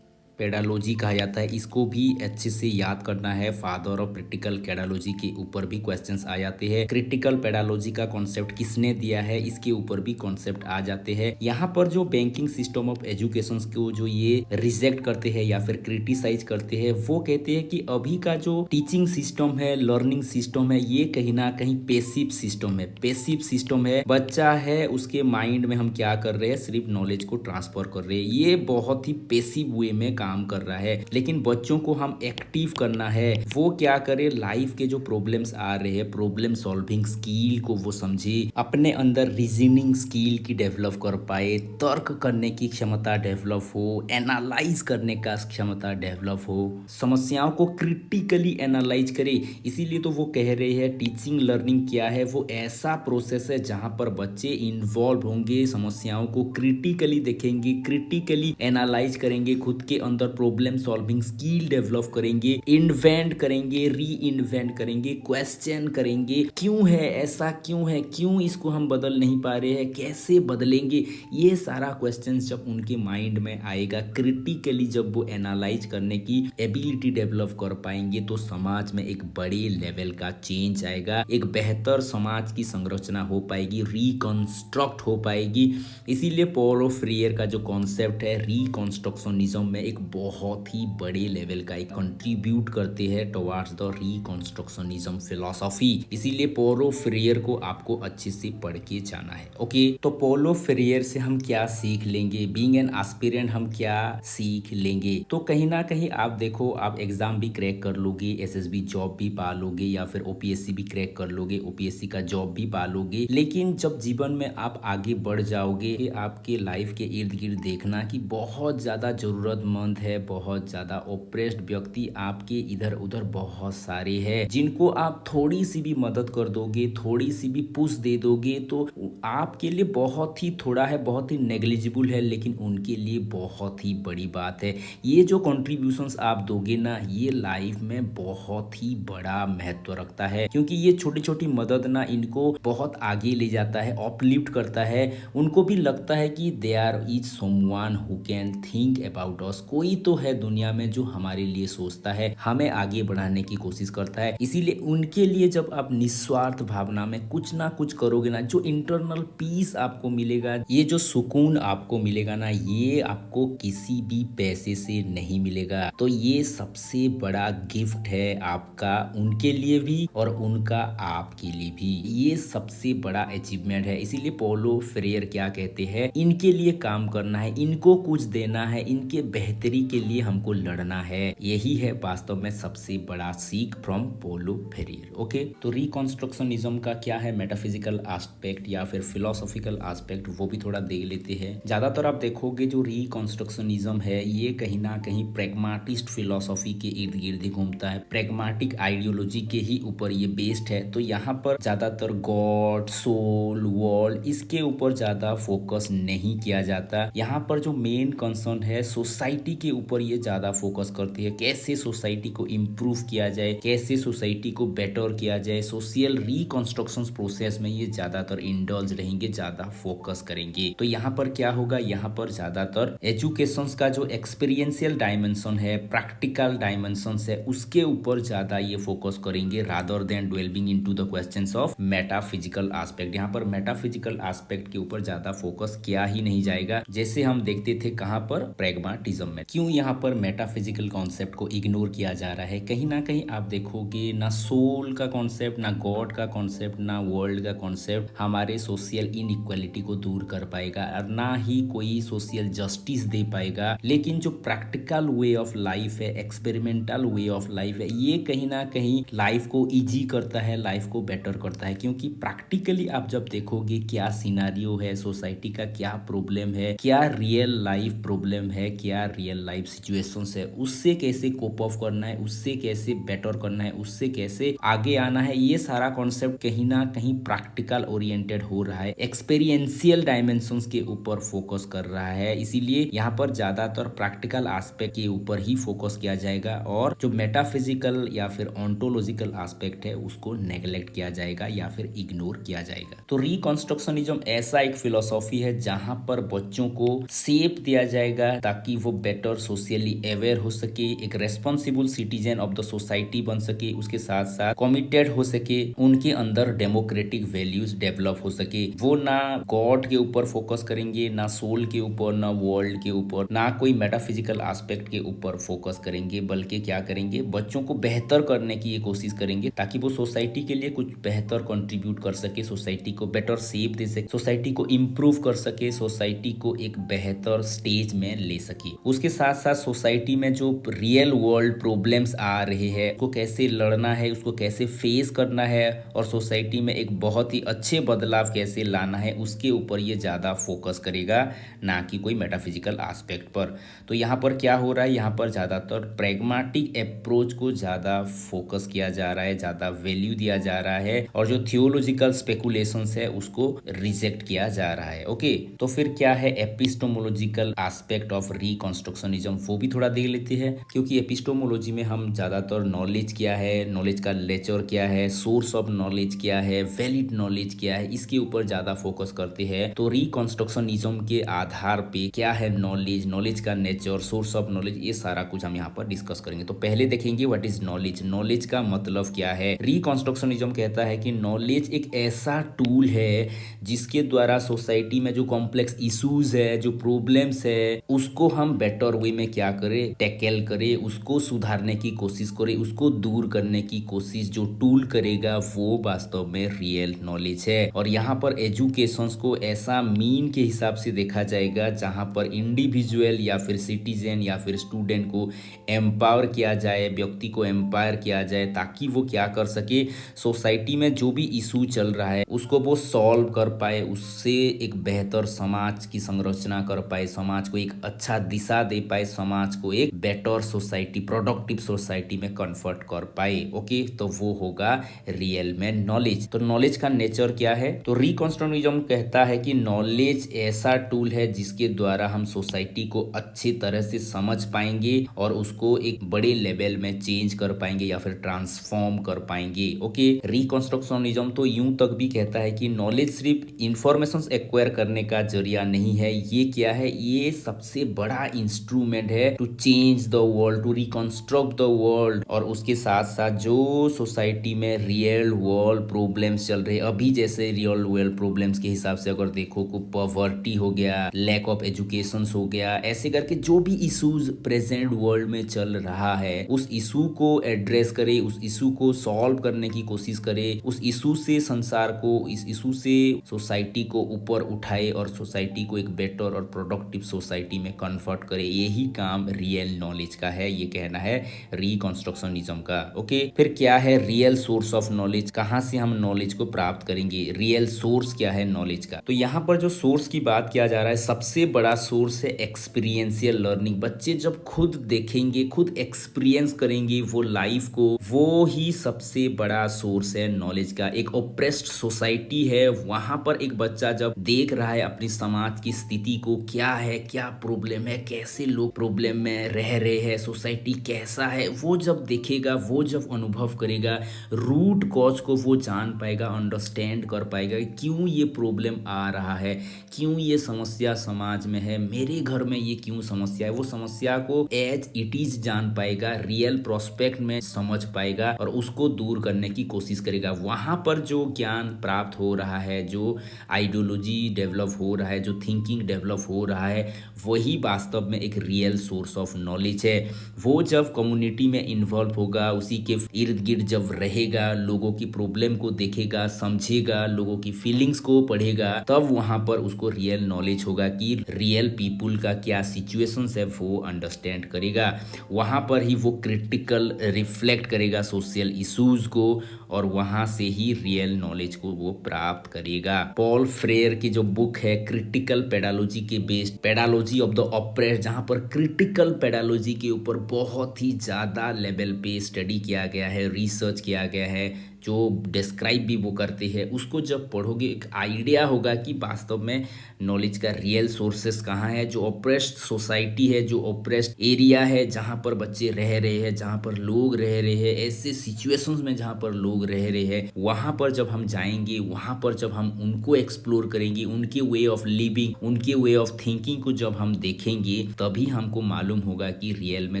pedology कहा जाता है, इसको भी अच्छे से याद करना है। फादर ऑफ क्रिटिकल पेडालॉजी के ऊपर भी क्वेश्चंस आ जाते हैं। क्रिटिकल पेडालॉजी का कॉन्सेप्ट किसने दिया है, इसके ऊपर भी कॉन्सेप्ट आ जाते हैं। यहाँ पर जो बैंकिंग सिस्टम ऑफ एजुकेशन को जो ये रिजेक्ट करते हैं या फिर क्रिटिसाइज करते हैं, वो कहते हैं कि अभी का जो टीचिंग सिस्टम है, लर्निंग सिस्टम है, ये कहीं ना कहीं पेसिव सिस्टम है। पेसिव सिस्टम है, बच्चा है, उसके माइंड में हम क्या कर रहे हैं, सिर्फ नॉलेज को ट्रांसफर कर रहे हैं। ये बहुत ही पेसिव वे में काम कर रहा है। लेकिन बच्चों को हम एक्टिव करना है। वो क्या करे, लाइफ के जो प्रॉब्लम्स आ रहे हैं, प्रॉब्लम सॉल्विंग स्किल को वो समझे, अपने अंदर रीजनिंग स्किल की डेवलप कर पाए, तर्क करने की क्षमता डेवलप हो, एनालाइज करने का क्षमता डेवलप हो, समस्याओं को क्रिटिकली एनालाइज करे। इसीलिए तो वो कह रहे हैं टीचिंग लर्निंग क्या है, वो ऐसा प्रोसेस है जहां पर बच्चे इन्वॉल्व होंगे, समस्याओं को क्रिटिकली देखेंगे, क्रिटिकली एनालाइज करेंगे, खुद के अंदर प्रॉब्लम सॉल्विंग स्किल डेवलप करेंगे, इन्वेंट करेंगे, री इन्वेंट करेंगे, क्वेश्चन करेंगे, क्यों है ऐसा, क्यों है, क्यों इसको हम बदल नहीं पा रहे हैं, कैसे बदलेंगे। ये सारा क्वेश्चन जब उनके माइंड में आएगा, क्रिटिकली जब वो एनालाइज करने की एबिलिटी डेवलप कर पाएंगे, तो समाज में एक बड़े लेवल का चेंज आएगा, एक बेहतर समाज की संरचना हो पाएगी, रिकंस्ट्रक्ट हो पाएगी। इसीलिए पॉलो फ्रीयर का जो कॉन्सेप्ट है रिकंस्ट्रक्शनिज्म में एक बहुत ही बड़े लेवल का एक कंट्रीब्यूट करते हैं टुवर्ड्स द रिकंस्ट्रक्शनिज्म फिलॉसफी। इसीलिए पॉलो फ्रीयर को आपको अच्छे से पढ़ के जाना है। ओके, तो पॉलो फ्रीयर से हम क्या सीख लेंगे, बीइंग एन एस्पिरेंट हम क्या सीख लेंगे। तो कहीं ना कहीं आप देखो, आप एग्जाम भी क्रैक कर लोगे, एसएसबी जॉब भी पा लोगे, या फिर ओपीएससी भी क्रैक कर लोगे, ओपीएससी का जॉब भी पा लोगे। लेकिन जब जीवन में आप आगे बढ़ जाओगे, आपके लाइफ के इर्द गिर्द देखना कि बहुत ज्यादा जरूरतमंद है, बहुत ज्यादा ओप्रेस्ड व्यक्ति आपके इधर उधर बहुत सारे हैं, जिनको आप थोड़ी सी भी मदद कर दोगे, थोड़ी सी भी पुश दे दोगे, तो आपके लिए बहुत ही थोड़ा है, बहुत ही नेग्लिजिबल है, लेकिन उनके लिए बहुत ही बड़ी बात है। ये जो कंट्रीब्यूशंस आप दोगे ना, ये लाइफ में बहुत ही बड़ा महत्व रखता है, क्योंकि ये छोटी छोटी मदद ना इनको बहुत आगे ले जाता है, अपलिफ्ट करता है। उनको भी लगता है कि there is someone who can think about us, कोई तो है दुनिया में जो हमारे लिए सोचता है, हमें आगे बढ़ाने की कोशिश करता है। इसीलिए उनके लिए जब आप निस्वार्थ भावना में कुछ ना कुछ करोगे ना, जो इंटरनल पीस आपको मिलेगा, ये जो सुकून आपको मिलेगा ना, ये आपको किसी भी पैसे से नहीं मिलेगा। तो ये सबसे बड़ा गिफ्ट है आपका उनके लिए भी और उनका आपके लिए भी, ये सबसे बड़ा अचीवमेंट है। इसीलिए पॉलो फ्रेयर क्या कहते हैं, इनके लिए काम करना है, इनको कुछ देना है, इनके बेहतरी के लिए हमको लड़ना है। यही है वास्तव में सबसे बड़ा सीख फ्रॉम पॉलो फ्रेयर। ओके, तो रिकंस्ट्रक्शनिज्म का क्या है मेटाफिजिकल एस्पेक्ट या फिर फिलोसॉफिकल एस्पेक्ट, वो भी थोड़ा देख लेते हैं। ज्यादातर आप देखोगे जो रिकंस्ट्रक्शनिज्म है, ये कहीं ना कहीं प्रैग्माटिस्ट फिलोसॉफी के इर्द गिर्द ही घूमता है, प्रैग्माटिक आइडियोलॉजी के ही ऊपर ये बेस्ड है। तो यहाँ पर ज्यादातर गॉड, सोल, वर्ल्ड, इसके ऊपर ज्यादा फोकस नहीं किया जाता। यहाँ पर जो मेन कंसर्न है सोसाइटी के ऊपर ये ज्यादा फोकस करती है, कैसे सोसाइटी को इम्प्रूव किया जाए, कैसे सोसाइटी को बेटर किया जाए। सोशल रिकंस्ट्रक्शन प्रोसेस में ये ज्यादातर इंडल्ज रहेंगे, ज्यादा फोकस करेंगे। तो यहाँ पर क्या होगा, यहाँ पर ज्यादातर एजुकेशन का जो एक्सपीरियंशियल डायमेंशन है, प्रैक्टिकल डायमेंशन है, उसके ऊपर ज्यादा ये फोकस करेंगे rather than delving into the questions of metaphysical aspect. यहाँ पर मेटाफिजिकल एस्पेक्ट के ऊपर ज्यादा फोकस किया ही नहीं जाएगा, जैसे हम देखते थे कहाँ पर, प्रैग्माटिज्म में। क्यों यहाँ पर मेटाफिजिकल कॉन्सेप्ट को इग्नोर किया जा रहा है, कहीं ना कहीं आप देखोगे ना सोल का कॉन्सेप्ट, ना गॉड का कॉन्सेप्ट, ना वर्ल्ड का कॉन्सेप्ट हमारे सोशल इनइक्वालिटी को दूर कर पाएगा, और ना ही कोई सोशल जस्टिस दे पाएगा। लेकिन जो प्रैक्टिकल वे ऑफ लाइफ है, एक्सपेरिमेंटल वे ऑफ लाइफ है, ये कहीं ना कहीं लाइफ को इजी करता है, लाइफ को बेटर करता है। क्योंकि प्रैक्टिकली आप जब देखोगे क्या सिनारियो है, सोसाइटी का क्या प्रॉब्लम है, क्या रियल लाइफ प्रॉब्लम है, क्या रियल लाइफ सिचुएशंस है, उससे कैसे कोप ऑफ करना है, उससे कैसे बेटर करना है, उससे कैसे आगे आना है, ये सारा कॉन्सेप्ट कहीं ना कहीं प्रैक्टिकल ओरिएंटेड हो रहा है, एक्सपीरियंशियल डायमेंशंस के ऊपर फोकस कर रहा है। इसीलिए यहाँ पर ज्यादातर प्रैक्टिकल एस्पेक्ट के ऊपर ही फोकस किया जाएगा, और जो मेटाफिजिकल या फिर ऑन्टोलॉजिकल एस्पेक्ट है उसको नेग्लेक्ट किया जाएगा या फिर इग्नोर किया जाएगा। तो रिकंस्ट्रक्शनिज्म ऐसा एक फिलोसॉफी है जहां पर बच्चों को शेप दिया जाएगा ताकि वो बेटर बेटर सोशली अवेयर हो सके, एक responsible citizen of the society बन सके, उसके साथ साथ कमिटेड हो सके, उनके अंदर डेमोक्रेटिक वैल्यूज डेवलप हो सके। वो ना गॉड के ऊपर फोकस करेंगे, ना सोल के ऊपर, ना वर्ल्ड के ऊपर, ना कोई मेटाफिजिकल एस्पेक्ट के ऊपर फोकस करेंगे, बल्कि क्या करेंगे, बच्चों को बेहतर करने की ये कोशिश करेंगे ताकि वो सोसाइटी के लिए कुछ बेहतर कंट्रीब्यूट कर सके, सोसाइटी को बेटर शेप दे सके, सोसाइटी को इम्प्रूव कर सके, सोसाइटी को एक बेहतर स्टेज में ले सके। उसके साथ साथ सोसाइटी में जो रियल वर्ल्ड प्रॉब्लम्स आ रहे हैं उसको कैसे लड़ना है, उसको कैसे फेस करना है, और सोसाइटी में एक बहुत ही अच्छे बदलाव कैसे लाना है, उसके ऊपर ये ज़्यादा फोकस करेगा, ना कि कोई मेटाफिजिकल एस्पेक्ट पर। तो यहाँ पर क्या हो रहा है, यहाँ पर ज़्यादातर प्रैग्मेटिक अप्रोच को ज़्यादा फोकस किया जा रहा है, ज़्यादा वैल्यू दिया जा रहा है, और जो थियोलॉजिकल स्पेकुलेशंस है उसको रिजेक्ट किया जा रहा है। ओके, तो फिर क्या है एपिस्टोमोलॉजिकल एस्पेक्ट ऑफ रिकंस्ट्रक्शनिज्म, वो भी थोड़ा देख लेते हैं, क्योंकि एपिस्टोमोलॉजी में हम ज़्यादातर नॉलेज क्या है, नॉलेज का नेचर क्या है, सोर्स ऑफ नॉलेज क्या है, वैलिड नॉलेज क्या है, इसके ऊपर ज़्यादा फोकस करते हैं। तो रिकंस्ट्रक्शनिज्म के आधार पे क्या है नॉलेज, नॉलेज का नेचर, सोर्स ऑफ नॉलेज, ये सारा कुछ हम यहाँ पर डिस्कस करेंगे। तो पहले देखेंगे व्हाट इज नॉलेज, नॉलेज का मतलब क्या है। रिकंस्ट्रक्शनिज्म कहता है कि नॉलेज एक ऐसा टूल है जिसके द्वारा सोसाइटी में जो कॉम्प्लेक्स इश्यूज है, जो प्रॉब्लम्स है, उसको हम बेटर वे में क्या करें, टैकल करें, उसको सुधारने की कोशिश करें, उसको दूर करने की कोशिश जो टूल करेगा वो वास्तव में रियल नॉलेज है। और यहाँ पर एजुकेशन को ऐसा मीन के हिसाब से देखा जाएगा जहाँ पर इंडिविजुअल या फिर सिटीजन या फिर स्टूडेंट को एम्पावर किया जाए, व्यक्ति को एम्पायर किया जाए, ताकि वो क्या कर सके, सोसाइटी में जो भी इशू चल रहा है उसको वो सॉल्व कर पाए, उससे एक बेहतर समाज की संरचना कर पाए, समाज को एक अच्छा दिशा दे पाए, समाज को एक बेटर सोसाइटी, प्रोडक्टिव सोसाइटी में कन्वर्ट कर पाए। ओके, तो वो होगा रियल में नॉलेज। तो नॉलेज का नेचर क्या है, तो रिकंस्ट्रक्शनिज्म कहता है कि नॉलेज ऐसा टूल है जिसके द्वारा हम सोसाइटी को अच्छी तरह से समझ पाएंगे और उसको एक बड़े लेवल में चेंज कर पाएंगे या फिर ट्रांसफॉर्म कर पाएंगे। ओके, रिकंस्ट्रक्शनिज्म तो यूं तक भी कहता है कि नॉलेज सिर्फ इंफॉर्मेशन एक्वायर करने का जरिया नहीं है, ये क्या है, ये सबसे बड़ा इंस्ट्रूमेंट है to change the world, to reconstruct the world. और उसके साथ साथ जो सोसाइटी में रियल वर्ल्ड प्रॉब्लम्स चल रहे, अभी जैसे रियल वर्ल्ड प्रॉब्लम्स के हिसाब से अगर देखो को पॉवर्टी हो गया, लैक ऑफ एजुकेशन हो गया, ऐसे करके जो भी इश्यूज प्रेजेंट वर्ल्ड में चल रहा है उस इशू को एड्रेस करे, उस इशू को सॉल्व करने की कोशिश करे, उस इशू से संसार को, इस इशू से सोसाइटी को ऊपर उठाए और सोसाइटी को एक बेटर और प्रोडक्टिव सोसाइटी में कन्वर्ट करे। यही काम रियल नॉलेज का है, ये कहना है रिकंस्ट्रक्शनिज्म का। ओके, फिर क्या है रियल सोर्स ऑफ नॉलेज, कहाँ से हम नॉलेज को प्राप्त करेंगे, रियल सोर्स क्या है नॉलेज का। तो यहाँ पर जो सोर्स की बात किया जा रहा है, सबसे बड़ा सोर्स है एक्सपीरियंशियल लर्निंग। बच्चे जब खुद देखेंगे, खुद एक्सपीरियंस करेंगे वो लाइफ को, वो ही सबसे बड़ा सोर्स है नॉलेज का। एक ओप्रेस्ड सोसाइटी है, वहां पर एक बच्चा जब देख रहा है अपनी समाज की स्थिति को, क्या है, क्या प्रॉब्लम है, कैसे लोग प्रॉब्लम में रह रहे हैं, सोसाइटी कैसा है, वो जब देखेगा, वो जब अनुभव करेगा, रूट कॉज को वो जान पाएगा, अंडरस्टैंड कर पाएगा क्यों ये प्रॉब्लम आ रहा है, क्यों ये समस्या समाज में है, मेरे घर में ये क्यों समस्या है, वो समस्या को एज इट इज जान पाएगा, रियल प्रोस्पेक्ट में समझ पाएगा और उसको दूर करने की कोशिश करेगा। वहां पर जो ज्ञान प्राप्त हो रहा है, जो आइडियोलॉजी डेवलप हो रहा है, जो थिंकिंग डेवलप हो रहा है, वही वास्तव में एक रियल सोर्स ऑफ नॉलेज है। वो जब कम्युनिटी में इन्वॉल्व होगा, उसी के इर्द गिर्द जब रहेगा, लोगों की प्रॉब्लम को देखेगा, समझेगा, लोगों की फीलिंग्स को पढ़ेगा, तब वहां पर उसको रियल नॉलेज होगा कि रियल पीपुल का क्या सिचुएशंस है, वो अंडरस्टैंड करेगा। वहां पर ही वो क्रिटिकल रिफ्लेक्ट करेगा सोशल इश्यूज को और वहां से ही रियल नॉलेज को वो प्राप्त करेगा। पॉल फ्रेयर की जो बुक है क्रिटिकल पेडालॉजी के based pedology of the oppressed, जहां पर क्रिटिकल पेडालॉजी के ऊपर बहुत ही ज्यादा लेवल पे स्टडी किया गया है, रिसर्च किया गया है, जो डिस्क्राइब भी वो करते हैं, उसको जब पढ़ोगे एक आइडिया होगा कि वास्तव में नॉलेज का रियल सोर्सेस कहाँ है। जो ऑप्रेस्ड सोसाइटी है, जो ऑप्रेस्ड एरिया है जहाँ पर बच्चे रह रहे हैं, जहाँ पर लोग रह रहे हैं, ऐसे सिचुएशंस में जहाँ पर लोग रह रहे हैं, वहाँ पर जब हम जाएंगे, वहाँ पर जब हम उनको एक्सप्लोर करेंगे, उनके वे ऑफ लिविंग, उनके वे ऑफ थिंकिंग को जब हम देखेंगे, तभी हमको मालूम होगा कि रियल में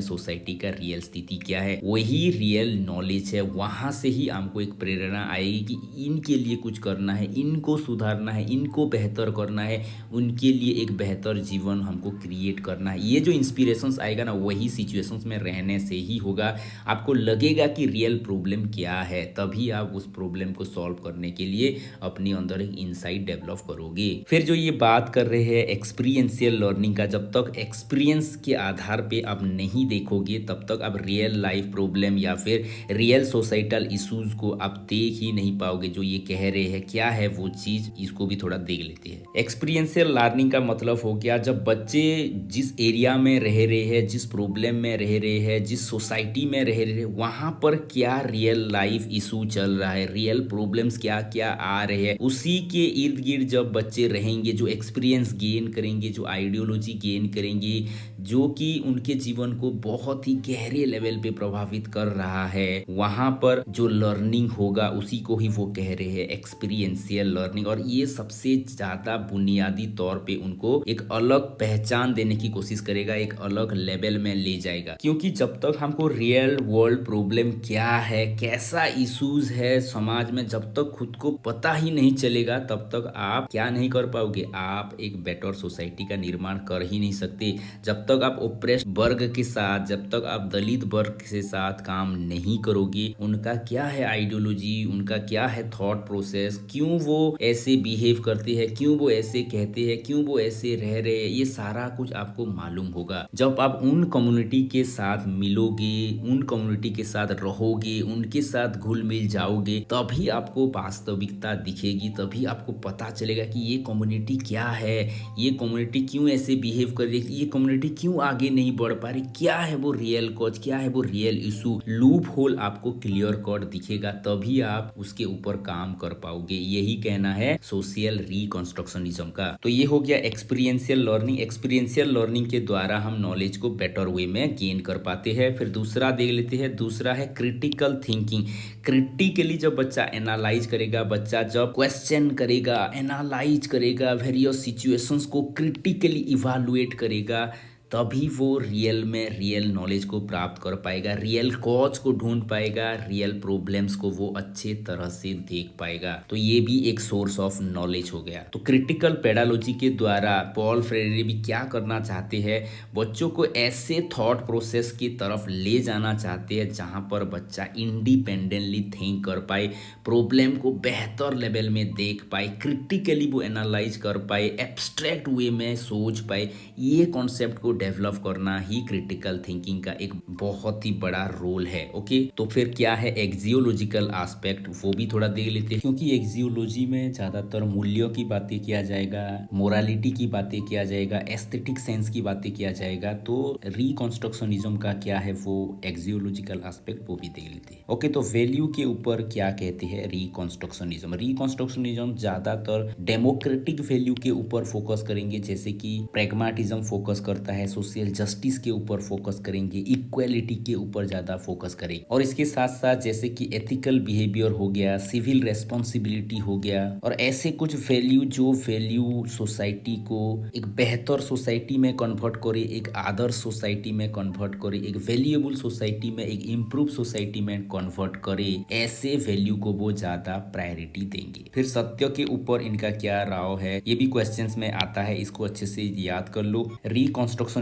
सोसाइटी का रियल स्थिति क्या है। वही रियल नॉलेज है। वहाँ से ही हमको एक प्रेरणा आएगी कि इनके लिए कुछ करना है, इनको सुधारना है, इनको बेहतर करना है, उनके लिए एक बेहतर जीवन हमको क्रिएट करना है। ये जो इंस्पिरेशंस आएगा ना, वही सिचुएशंस में रहने से ही होगा। आपको लगेगा कि रियल प्रॉब्लम क्या है, तभी आप उस प्रॉब्लम को सॉल्व करने के लिए अपने अंदर एक इनसाइट डेवलप करोगे। फिर जो ये बात कर रहे हैं एक्सपीरियंशियल लर्निंग का, जब तक एक्सपीरियंस के आधार पे आप नहीं देखोगे, तब तक आप रियल लाइफ प्रॉब्लम या फिर रियल सोसाइटल इश्यूज को आप देख ही नहीं पाओगे। जो ये कह रहे हैं क्या है वो चीज, इसको भी थोड़ा देख लेते हैं। एक्सपीरियंशियल लर्निंग का मतलब हो गया, जब बच्चे जिस एरिया में रह रहे हैं, जिस प्रॉब्लम में रह रहे हैं, जिस सोसाइटी में रह रहे हैं, वहां पर क्या रियल लाइफ इशू चल रहा है, रियल प्रॉब्लम्स क्या क्या आ रहे हैं, उसी के इर्द गिर्द जब बच्चे रहेंगे, जो एक्सपीरियंस गेन करेंगे, जो आइडियोलॉजी गेन करेंगे, जो कि उनके जीवन को बहुत ही गहरे लेवल पे प्रभावित कर रहा है, वहां पर जो लर्निंग होगा उसी को ही वो कह रहे हैं एक्सपीरियंशियल लर्निंग। और ये सबसे ज्यादा बुनियादी तौर पे उनको एक अलग पहचान देने की कोशिश करेगा, एक अलग लेवल में ले जाएगा। क्योंकि जब तक हमको रियल वर्ल्ड प्रॉब्लम क्या है, कैसा इश्यूज है समाज में, जब तक खुद को पता ही नहीं चलेगा, तब तक आप क्या नहीं कर पाओगे, आप एक बेटर सोसाइटी का निर्माण कर ही नहीं सकते। जब तक आप ओप्रेस्ड वर्ग के साथ, जब तक आप दलित वर्ग के साथ काम नहीं करोगे, उनका क्या है आइडियोलॉजी, उनका क्या है थॉट प्रोसेस, क्यों वो ऐसे बिहेव करते हैं, क्यों वो ऐसे कहते हैं, क्यों वो ऐसे रह रहे हैं, ये सारा कुछ आपको मालूम होगा। जब आप उन कम्युनिटी के साथ मिलोगे, उन कम्युनिटी के साथ रहोगे, उनके साथ घुल मिल जाओगे, तभी आपको वास्तविकता दिखेगी, तभी आपको पता चलेगा कि ये कम्युनिटी क्या है, ये कम्युनिटी क्यों ऐसे बिहेव कर रही है, ये कम्युनिटी क्यों आगे नहीं बढ़ पा रही, क्या है वो रियल कॉज, क्या है वो रियल इशू। लूप होल आपको क्लियर कट दिखेगा, तभी आप उसके ऊपर काम कर पाओगे। यही कहना है सोशल रिकंस्ट्रक्शनिज्म का। तो ये हो गया एक्सपीरियंशियल लर्निंग। एक्सपीरियंशियल लर्निंग के द्वारा हम नॉलेज को बेटर वे में गेन कर पाते हैं। फिर दूसरा देख लेते हैं, दूसरा है क्रिटिकल थिंकिंग। क्रिटिकली जब बच्चा एनालाइज करेगा, बच्चा जब क्वेश्चन करेगा, एनालाइज करेगा, वेरियस सिचुएशंस को क्रिटिकली इवैल्यूएट करेगा, तभी वो रियल में रियल नॉलेज को प्राप्त कर पाएगा, रियल कॉज को ढूंढ पाएगा, रियल प्रॉब्लम्स को वो अच्छे तरह से देख पाएगा। तो ये भी एक सोर्स ऑफ नॉलेज हो गया। तो क्रिटिकल पेडालॉजी के द्वारा पॉल फ्रेरे भी क्या करना चाहते हैं, बच्चों को ऐसे थॉट प्रोसेस की तरफ ले जाना चाहते हैं जहां पर बच्चा इंडिपेंडेंटली थिंक कर पाए, प्रॉब्लम को बेहतर लेवल में देख पाए, क्रिटिकली वो एनालाइज कर पाए, एब्स्ट्रैक्ट वे में सोच पाए। ये कॉन्सेप्ट को डेवलप करना ही क्रिटिकल थिंकिंग का एक बहुत ही बड़ा रोल है। ओके, तो फिर क्या है एक्सियोलॉजिकल एस्पेक्ट, वो भी थोड़ा देख लेते हैं। क्योंकि एक्सियोलॉजी में ज्यादातर मूल्यों की बातें किया जाएगा, मोरालिटी की बातें किया जाएगा, एस्थेटिक सेंस की बातें किया जाएगा। तो रिकंस्ट्रक्शनिज्म का क्या है वो एक्सियोलॉजिकल एस्पेक्ट, वो भी देख लेते हैं। ओके, तो वैल्यू के ऊपर क्या कहते हैं रिकंस्ट्रक्शनिज्म। रिकंस्ट्रक्शनिज्म ज्यादातर डेमोक्रेटिक वैल्यू के ऊपर फोकस करेंगे, जैसे कि प्रैग्मेटिज्म फोकस करता है, सोशल जस्टिस के ऊपर फोकस करेंगे, इक्वालिटी के ऊपर ज्यादा फोकस करेंगे। और इसके साथ साथ जैसे कि एथिकल बिहेवियर हो गया, सिविल रेस्पॉन्सिबिलिटी हो गया, और ऐसे कुछ वैल्यू जो वैल्यू सोसाइटी को एक बेहतर सोसाइटी में कन्वर्ट करे, एक आदर्श सोसाइटी में कन्वर्ट करे, एक वैल्यूएबल सोसाइटी में, एक इम्प्रूव सोसाइटी में कन्वर्ट करे, ऐसे वैल्यू को वो ज्यादा प्रायोरिटी देंगे। फिर सत्य के ऊपर इनका क्या राव है, ये भी क्वेश्चंस में आता है, इसको अच्छे से याद कर लो। रिकंस्ट्रक्शनिज्म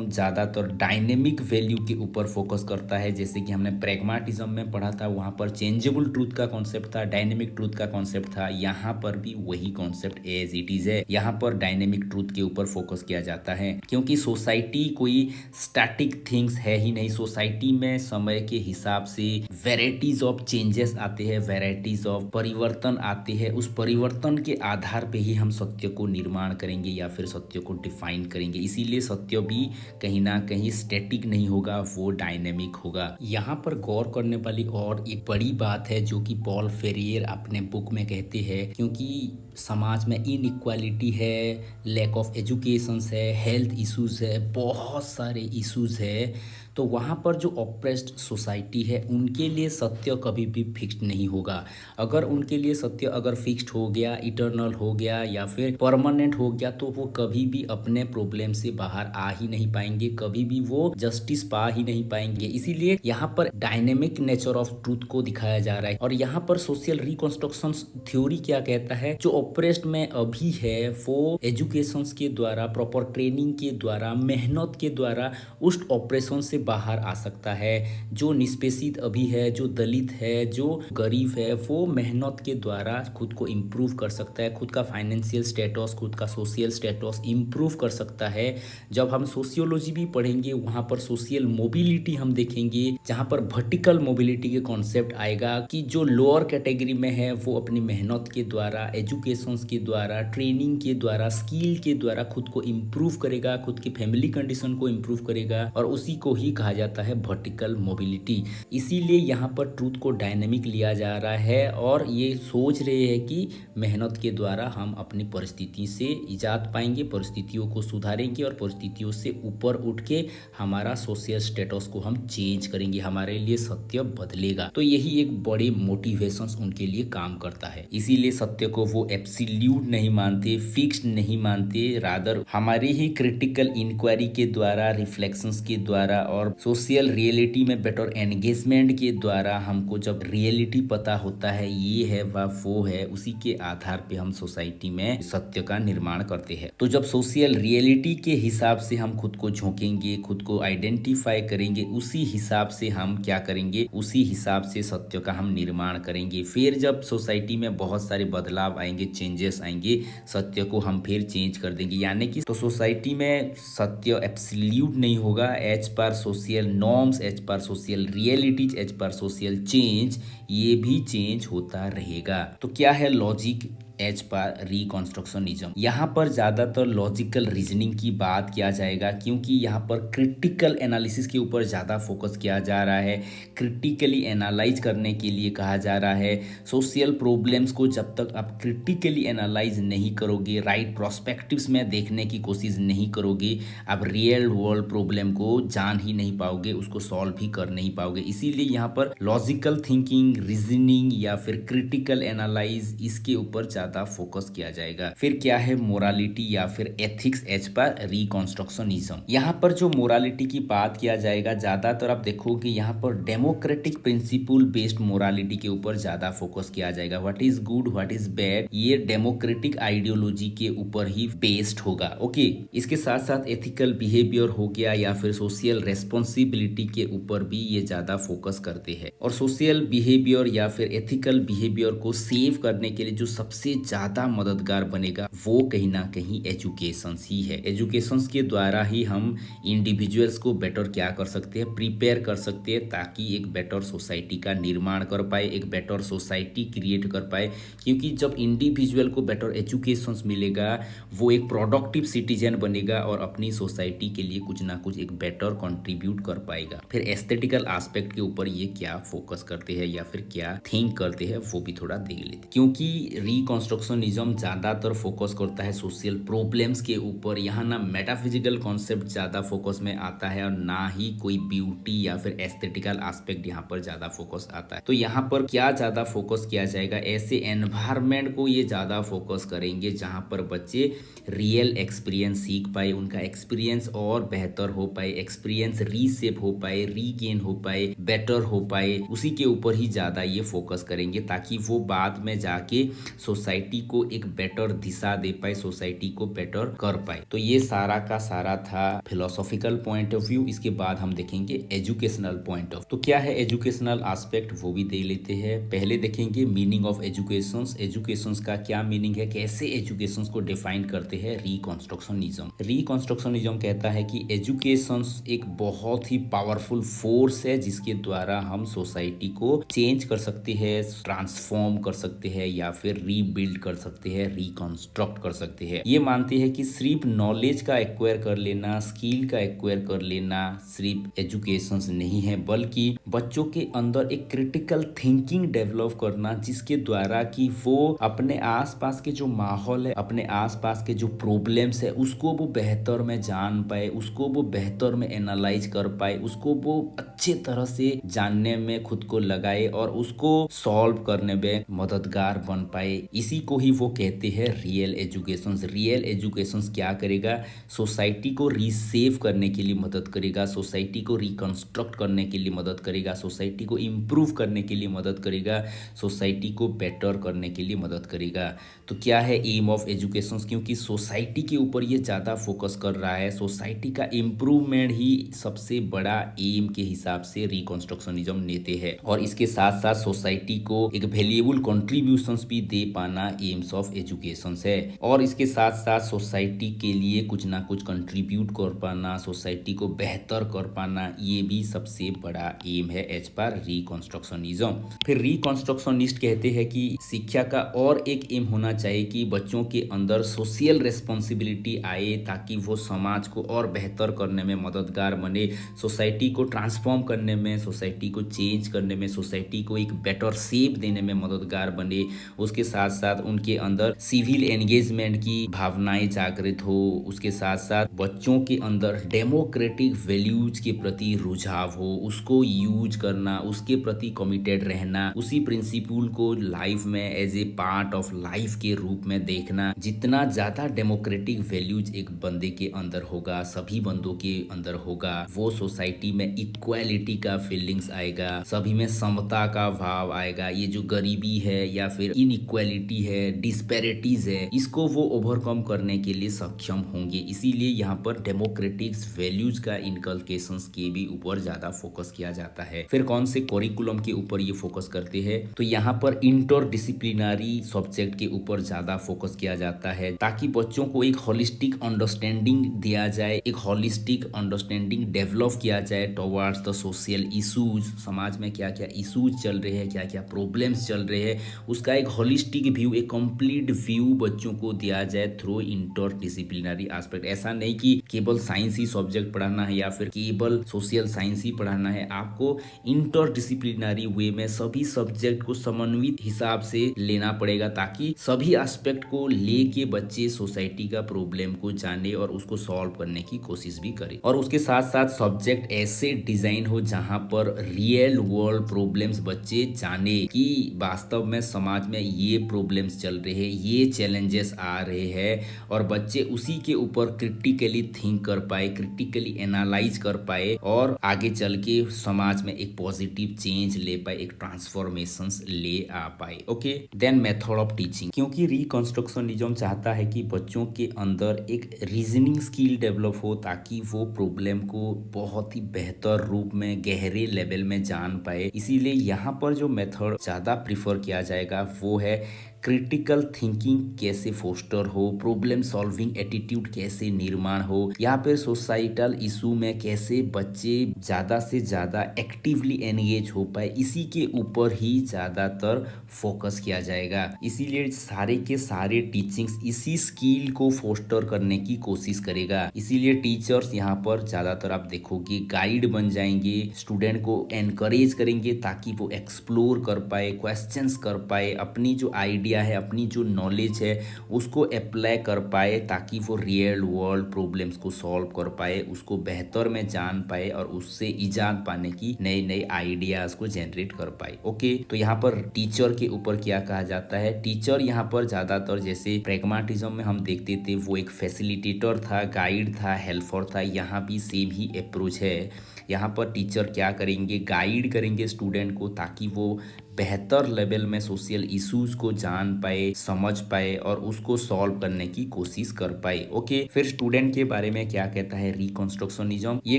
ज्यादातर डायनेमिक वैल्यू के ऊपर फोकस करता है, जैसे कि हमने प्रैग्मेटिज्म में पढ़ा था, वहां पर चेंजेबल ट्रूथ का कॉन्सेप्ट था, डायनेमिक ट्रूथ का कॉन्सेप्ट था। यहाँ पर भी वही कॉन्सेप्ट एज इट इज है, यहाँ पर डायनेमिक ट्रूथ के ऊपर फोकस किया जाता है, क्योंकि सोसाइटी कोई स्टैटिक थिंग्स है ही नहीं। सोसाइटी में समय के हिसाब से वेराइटीज ऑफ चेंजेस आते हैं, वेराइटीज ऑफ परिवर्तन आते हैं। उस परिवर्तन के आधार पे ही हम सत्य को निर्माण करेंगे या फिर सत्य को डिफाइन करेंगे। इसीलिए सत्य भी कहीं ना कहीं स्टैटिक नहीं होगा, वो डायनेमिक होगा। यहाँ पर गौर करने वाली और एक बड़ी बात है जो कि पॉल फेरियर अपने बुक में कहते हैं, क्योंकि समाज में इनइक्वालिटी है, लैक ऑफ एजुकेशन है, हेल्थ इश्यूज है, बहुत सारे इश्यूज है, तो वहाँ पर जो ऑप्रेस्ड सोसाइटी है उनके लिए सत्य कभी भी फिक्स्ड नहीं होगा। अगर उनके लिए सत्य अगर फिक्स्ड हो गया, इटर्नल हो गया या फिर परमानेंट हो गया, तो वो कभी भी अपने प्रॉब्लम से बाहर आ ही नहीं पाएंगे, कभी भी वो जस्टिस पा ही नहीं पाएंगे। इसीलिए यहाँ पर डायनेमिक नेचर ऑफ ट्रूथ को दिखाया जा रहा है। और यहाँ पर सोशल रिकंस्ट्रक्शन थ्योरी क्या कहता है, जो ऑप्रेस्ड में अभी है वो एजुकेशन के द्वारा, प्रॉपर ट्रेनिंग के द्वारा, मेहनत के द्वारा उस ऑपरेशन से बाहर आ सकता है। जो निष्पेषित अभी है, जो दलित है, जो गरीब है, वो मेहनत के द्वारा खुद को इम्प्रूव कर सकता है, खुद का फाइनेंशियल स्टेटस, खुद का सोशल स्टेटस इम्प्रूव कर सकता है। जब हम सोशियोलॉजी भी पढ़ेंगे वहाँ पर सोशल मोबिलिटी हम देखेंगे, जहाँ पर वर्टिकल मोबिलिटी के कॉन्सेप्ट आएगा कि जो लोअर कैटेगरी में है वो अपनी मेहनत के द्वारा, एजुकेशन के द्वारा, ट्रेनिंग के द्वारा, स्किल के द्वारा खुद को इम्प्रूव करेगा, खुद की फैमिली कंडीशन को इम्प्रूव करेगा, और उसी को ही कहा जाता है वर्टिकल मोबिलिटी। इसीलिए यहाँ पर ट्रूथ को डायनेमिक लिया जा रहा है और ये सोच रहे हैं कि मेहनत के द्वारा हम अपनी परिस्थिति से इजात पाएंगे, परिस्थितियों को सुधारेंगे और परिस्थितियों से ऊपर उठ के हमारा सोशल स्टेटस को हम चेंज करेंगे, हमारे लिए सत्य बदलेगा। तो यही एक बड़े मोटिवेशंस उनके लिए काम करता है। इसीलिए सत्य को वो एब्सोल्यूट नहीं मानते, फिक्स्ड नहीं मानते, रादर हमारी ही क्रिटिकल इंक्वायरी के द्वारा, रिफ्लेक्शंस के द्वारा और सोशल रियलिटी में बेटर एंगेजमेंट के द्वारा हमको जब रियलिटी पता होता है ये है व वो है, उसी के आधार पे हम सोसाइटी में सत्य का निर्माण करते हैं। तो जब सोशल रियलिटी के हिसाब से हम खुद को झोंकेंगे, खुद को आइडेंटिफाई करेंगे, उसी हिसाब से हम क्या करेंगे, उसी हिसाब से सत्य का हम निर्माण करेंगे। फिर जब सोसाइटी में बहुत सारे बदलाव आएंगे, चेंजेस आएंगे, सत्य को हम फिर चेंज कर देंगे। यानी कि तो सोसाइटी में सत्य एब्सोल्यूट नहीं होगा, as per social norms, as per social realities, as per social change, ये भी चेंज होता रहेगा। तो क्या है लॉजिक एज पर रिकॉन्स्ट्रक्शनिज्म? यहाँ पर ज़्यादातर लॉजिकल रीजनिंग की बात किया जाएगा, क्योंकि यहाँ पर क्रिटिकल एनालिसिस के ऊपर ज़्यादा फोकस किया जा रहा है, क्रिटिकली एनालाइज करने के लिए कहा जा रहा है। सोशल प्रॉब्लम्स को जब तक आप क्रिटिकली एनालाइज नहीं करोगे, राइट प्रोस्पेक्टिव्स में देखने की कोशिश नहीं करोगे, आप रियल वर्ल्ड प्रॉब्लम को जान ही नहीं पाओगे, उसको सॉल्व भी कर नहीं पाओगे। इसीलिए यहाँ पर लॉजिकल थिंकिंग, रीजनिंग या फिर क्रिटिकल एनालाइज, इसके ऊपर ज़्यादा फोकस किया जाएगा। फिर क्या है मोरालिटी या फिर एथिक्स एज पर रिकॉन्स्ट्रक्शनिज्म? यहाँ पर जो मोरालिटी की बात किया जाएगा, ज्यादातर आप देखोगे यहाँ पर डेमोक्रेटिक प्रिंसिपल बेस्ड मोरालिटी के ऊपर ज्यादा फोकस किया जाएगा। What is good, what is bad, ये डेमोक्रेटिक आइडियोलॉजी के ऊपर ही बेस्ड होगा। ओके, इसके साथ साथ एथिकल बिहेवियर हो गया या फिर सोशल रेस्पॉन्सिबिलिटी के ऊपर भी ये ज्यादा फोकस करते हैं। और सोशल बिहेवियर या फिर एथिकल बिहेवियर को सेव करने के लिए जो सबसे ज्यादा मददगार बनेगा वो कहीं ना कहीं एजुकेशन ही है। एजुकेशन के द्वारा ही हम इंडिविजुअल्स को बेटर क्या कर सकते हैं, प्रिपेयर कर सकते हैं, ताकि एक बेटर सोसाइटी का निर्माण कर पाए, एक बेटर सोसाइटी क्रिएट कर पाए। क्योंकि जब इंडिविजुअल को बेटर एजुकेशन मिलेगा, वो एक प्रोडक्टिव सिटीजन बनेगा और अपनी सोसाइटी के लिए कुछ ना कुछ एक बेटर कंट्रीब्यूट कर पाएगा। फिर एस्थेटिकल एस्पेक्ट के ऊपर ये क्या फोकस करते हैं या फिर क्या थिंक करते हैं वो भी थोड़ा देख लेते हैं। क्योंकि रिकॉन्स्ट्रक्शनिज्म ज्यादातर फोकस करता है सोशल प्रॉब्लम्स के ऊपर, यहाँ ना मेटाफिजिकल कॉन्सेप्ट ज्यादा फोकस में आता है और ना ही कोई ब्यूटी या फिर एस्थेटिकल एस्पेक्ट यहाँ पर ज्यादा फोकस आता है। तो यहाँ पर क्या ज्यादा फोकस किया जाएगा, ऐसे एनवायरनमेंट को ये ज्यादा फोकस करेंगे जहाँ पर बच्चे रियल एक्सपीरियंस सीख पाए, उनका एक्सपीरियंस और बेहतर हो पाए, एक्सपीरियंस रीसेप हो पाए, रीगेन हो पाए, बेटर हो पाए, उसी के ऊपर ही ज्यादा ये फोकस करेंगे, ताकि वो बाद में जाके सोसाइटी को एक बेटर दिशा दे पाए, सोसाइटी को बेटर कर पाए। तो ये सारा का सारा था फिलोसॉफिकल पॉइंट ऑफ व्यू। इसके बाद हम देखेंगे एजुकेशनल पॉइंट ऑफ। तो क्या है एजुकेशनल एस्पेक्ट वो भी देख लेते हैं। पहले देखेंगे मीनिंग ऑफ एजुकेशन। एजुकेशन का क्या मीनिंग है, कैसे एजुकेशन को डिफाइन करते हैं रिकॉन्स्ट्रक्शनिज्म। रिकॉन्स्ट्रक्शनिज्म कहता है कि एजुकेशन एक बहुत ही पावरफुल फोर्स है जिसके द्वारा हम सोसाइटी को चेंज कर सकते हैं, ट्रांसफॉर्म कर सकते हैं या फिर रीबिल्ड रीबिल्ड कर सकते हैं, रिकंस्ट्रक्ट कर सकते हैं। ये मानते हैं कि सिर्फ नॉलेज का एक्वायर कर लेना, स्किल का एक्वायर कर लेना सिर्फ एजुकेशन नहीं है, बल्कि बच्चों के अंदर एक क्रिटिकल थिंकिंग डेवलप करना, जिसके द्वारा कि वो अपने आसपास के जो माहौल है, अपने आसपास के जो प्रॉब्लम्स है, उसको वो बेहतर में जान पाए, उसको वो बेहतर में एनालाइज कर पाए, उसको वो अच्छे तरह से जानने में खुद को लगाए और उसको सॉल्व करने में मददगार बन पाए। इसी को ही वो कहते हैं रियल एजुकेशन। रियल एजुकेशन क्या करेगा? सोसाइटी को रीसेव करने के लिए मदद करेगा, सोसाइटी को रिकंस्ट्रक्ट करने के लिए मदद करेगा, सोसाइटी को इम्प्रूव करने के लिए मदद करेगा, सोसाइटी को बेटर करने के लिए मदद करेगा। तो क्या है एम ऑफ एजुकेशन? क्योंकि सोसाइटी के ऊपर ये ज़्यादा फोकस कर रहा है, सोसाइटी का इम्प्रूवमेंट ही सबसे बड़ा एम के हिसाब से रिकंस्ट्रक्शनिज्म लेते हैं। और इसके साथ साथ सोसाइटी को एक वैल्यूएबल कंट्रीब्यूशंस भी दे पाना एम्स ऑफ एजुकेशन है। और इसके साथ साथ सोसाइटी के लिए कुछ ना कुछ कंट्रीब्यूट कर पाना, सोसाइटी को बेहतर कर पाना, ये भी सबसे बड़ा एम है एज पर रिकंस्ट्रक्शनिज्म। फिर रिकंस्ट्रक्शनिस्ट कहते हैं कि शिक्षा का और एक एम होना चाहिए कि बच्चों के अंदर सोशल रेस्पॉन्सिबिलिटी आए, ताकि वो समाज को और बेहतर करने में मददगार बने, सोसाइटी को ट्रांसफॉर्म करने में, सोसाइटी को चेंज करने में, सोसाइटी को एक बेटर शेप देने में मददगार बने। उसके साथ साथ उनके अंदर सिविल एंगेजमेंट की भावनाएं जागृत हो, उसके साथ साथ बच्चों के अंदर डेमोक्रेटिक वैल्यूज के प्रति रुझाव हो, उसको यूज करना, उसके प्रति कमिटेड रहना, उसी प्रिंसिपल को लाइफ में as a part of life के रूप में देखना। जितना ज्यादा डेमोक्रेटिक वैल्यूज एक बंदे के अंदर होगा, सभी बंदों के अंदर होगा, वो सोसाइटी में इक्वालिटी का फीलिंग्स आएगा, सभी में समता का भाव आएगा। ये जो गरीबी है या फिर इनइक्वालिटी है, डिस्पैरिटीज है, इसको वो ओवरकम करने के लिए सक्षम होंगे। इसीलिए यहाँ पर डेमोक्रेटिक वैल्यूज का इनकलकेशंस के भी ऊपर ज्यादा फोकस किया जाता है। फिर कौन से करिकुलम के ऊपर ये फोकस करते हैं? तो यहाँ पर इंटर डिसिप्लिनरी सब्जेक्ट के ऊपर ज्यादा फोकस किया जाता है, ताकि बच्चों को एक होलिस्टिक अंडरस्टैंडिंग दिया जाए, एक होलिस्टिक अंडरस्टैंडिंग डेवलप किया जाए टुवर्ड्स द सोशल इशूज। समाज में क्या क्या इशूज चल रहे हैं, क्या क्या प्रॉब्लम्स चल रहे हैं, उसका एक होलिस्टिक व्यू, एक कंप्लीट व्यू बच्चों को दिया जाए थ्रू इंटर डिसिप्लिनरी एस्पेक्ट। ऐसा नहीं कि केवल साइंस ही सब्जेक्ट पढ़ाना है या फिर केवल सोशल साइंस ही पढ़ाना है, आपको इंटर डिसिप्लिनरी वे में सभी सब्जेक्ट को समन्वित हिसाब से लेना पड़ेगा, ताकि सभी एस्पेक्ट को लेके बच्चे सोसाइटी का प्रॉब्लम को जाने और उसको सॉल्व करने की कोशिश भी करें। और उसके साथ साथ सब्जेक्ट ऐसे डिजाइन हो जहां पर रियल वर्ल्ड प्रॉब्लम्स बच्चे जाने कि वास्तव में समाज में ये प्रॉब्लम्स चल रहे हैं, ये चैलेंजेस आ रहे हैं, और बच्चे उसी के ऊपर क्रिटिकली थिंक कर पाए, क्रिटिकली एनालाइज कर पाए और आगे चल के समाज में एक पॉजिटिव चेंज ले पाए, एक ट्रांसफॉर्मेशंस ले आ पाए। Okay, then method of teaching. क्योंकि रिकंस्ट्रक्शनिज्म चाहता है कि बच्चों के अंदर एक रीजनिंग स्किल डेवलप हो, ताकि वो प्रॉब्लम को बहुत ही बेहतर रूप में गहरे लेवल में जान पाए। इसीलिए यहाँ पर जो मेथड ज़्यादा प्रिफर किया जाएगा वो है क्रिटिकल थिंकिंग कैसे फोस्टर हो, प्रॉब्लम सॉल्विंग एटीट्यूड कैसे निर्माण हो, यहाँ पे सोसाइटल इशू में कैसे बच्चे ज़्यादा से ज़्यादा एक्टिवली एंगेज हो पाए, इसी के ऊपर ही ज़्यादातर फोकस किया जाएगा। इसीलिए सारे के सारे टीचिंग्स इसी स्किल को फोस्टर करने की कोशिश करेगा। इसीलिए टीचर्स यहाँ पर ज़्यादातर आप देखोगे गाइड बन जाएंगे, स्टूडेंट को एनकरेज करेंगे ताकि वो एक्सप्लोर कर पाए, क्वेश्चंस कर पाए, अपनी जो आइडिया है, अपनी जो नॉलेज है उसको अप्लाई कर पाए, ताकि वो रियल वर्ल्ड प्रॉब्लम्स को सॉल्व कर पाए, उसको बेहतर में जान पाए और उससे इजाद पाने की नए नए आइडियाज को जनरेट कर पाए। ओके, तो यहाँ पर टीचर के ऊपर क्या कहा जाता है? टीचर यहाँ पर ज्यादातर जैसे प्रैग्मेटिज्म में हम देखते थे वो एक फैसिलिटेटर था, गाइड था, हेल्पर था। यहाँ भी सेम ही अप्रोच है। यहाँ पर टीचर क्या करेंगे? गाइड करेंगे स्टूडेंट को, ताकि वो बेहतर लेवल में सोशल इश्यूज को जान पाए, समझ पाए और उसको सॉल्व करने की कोशिश कर पाए। ओके, फिर स्टूडेंट के बारे में क्या कहता है रिकंस्ट्रक्शनिज्म? ये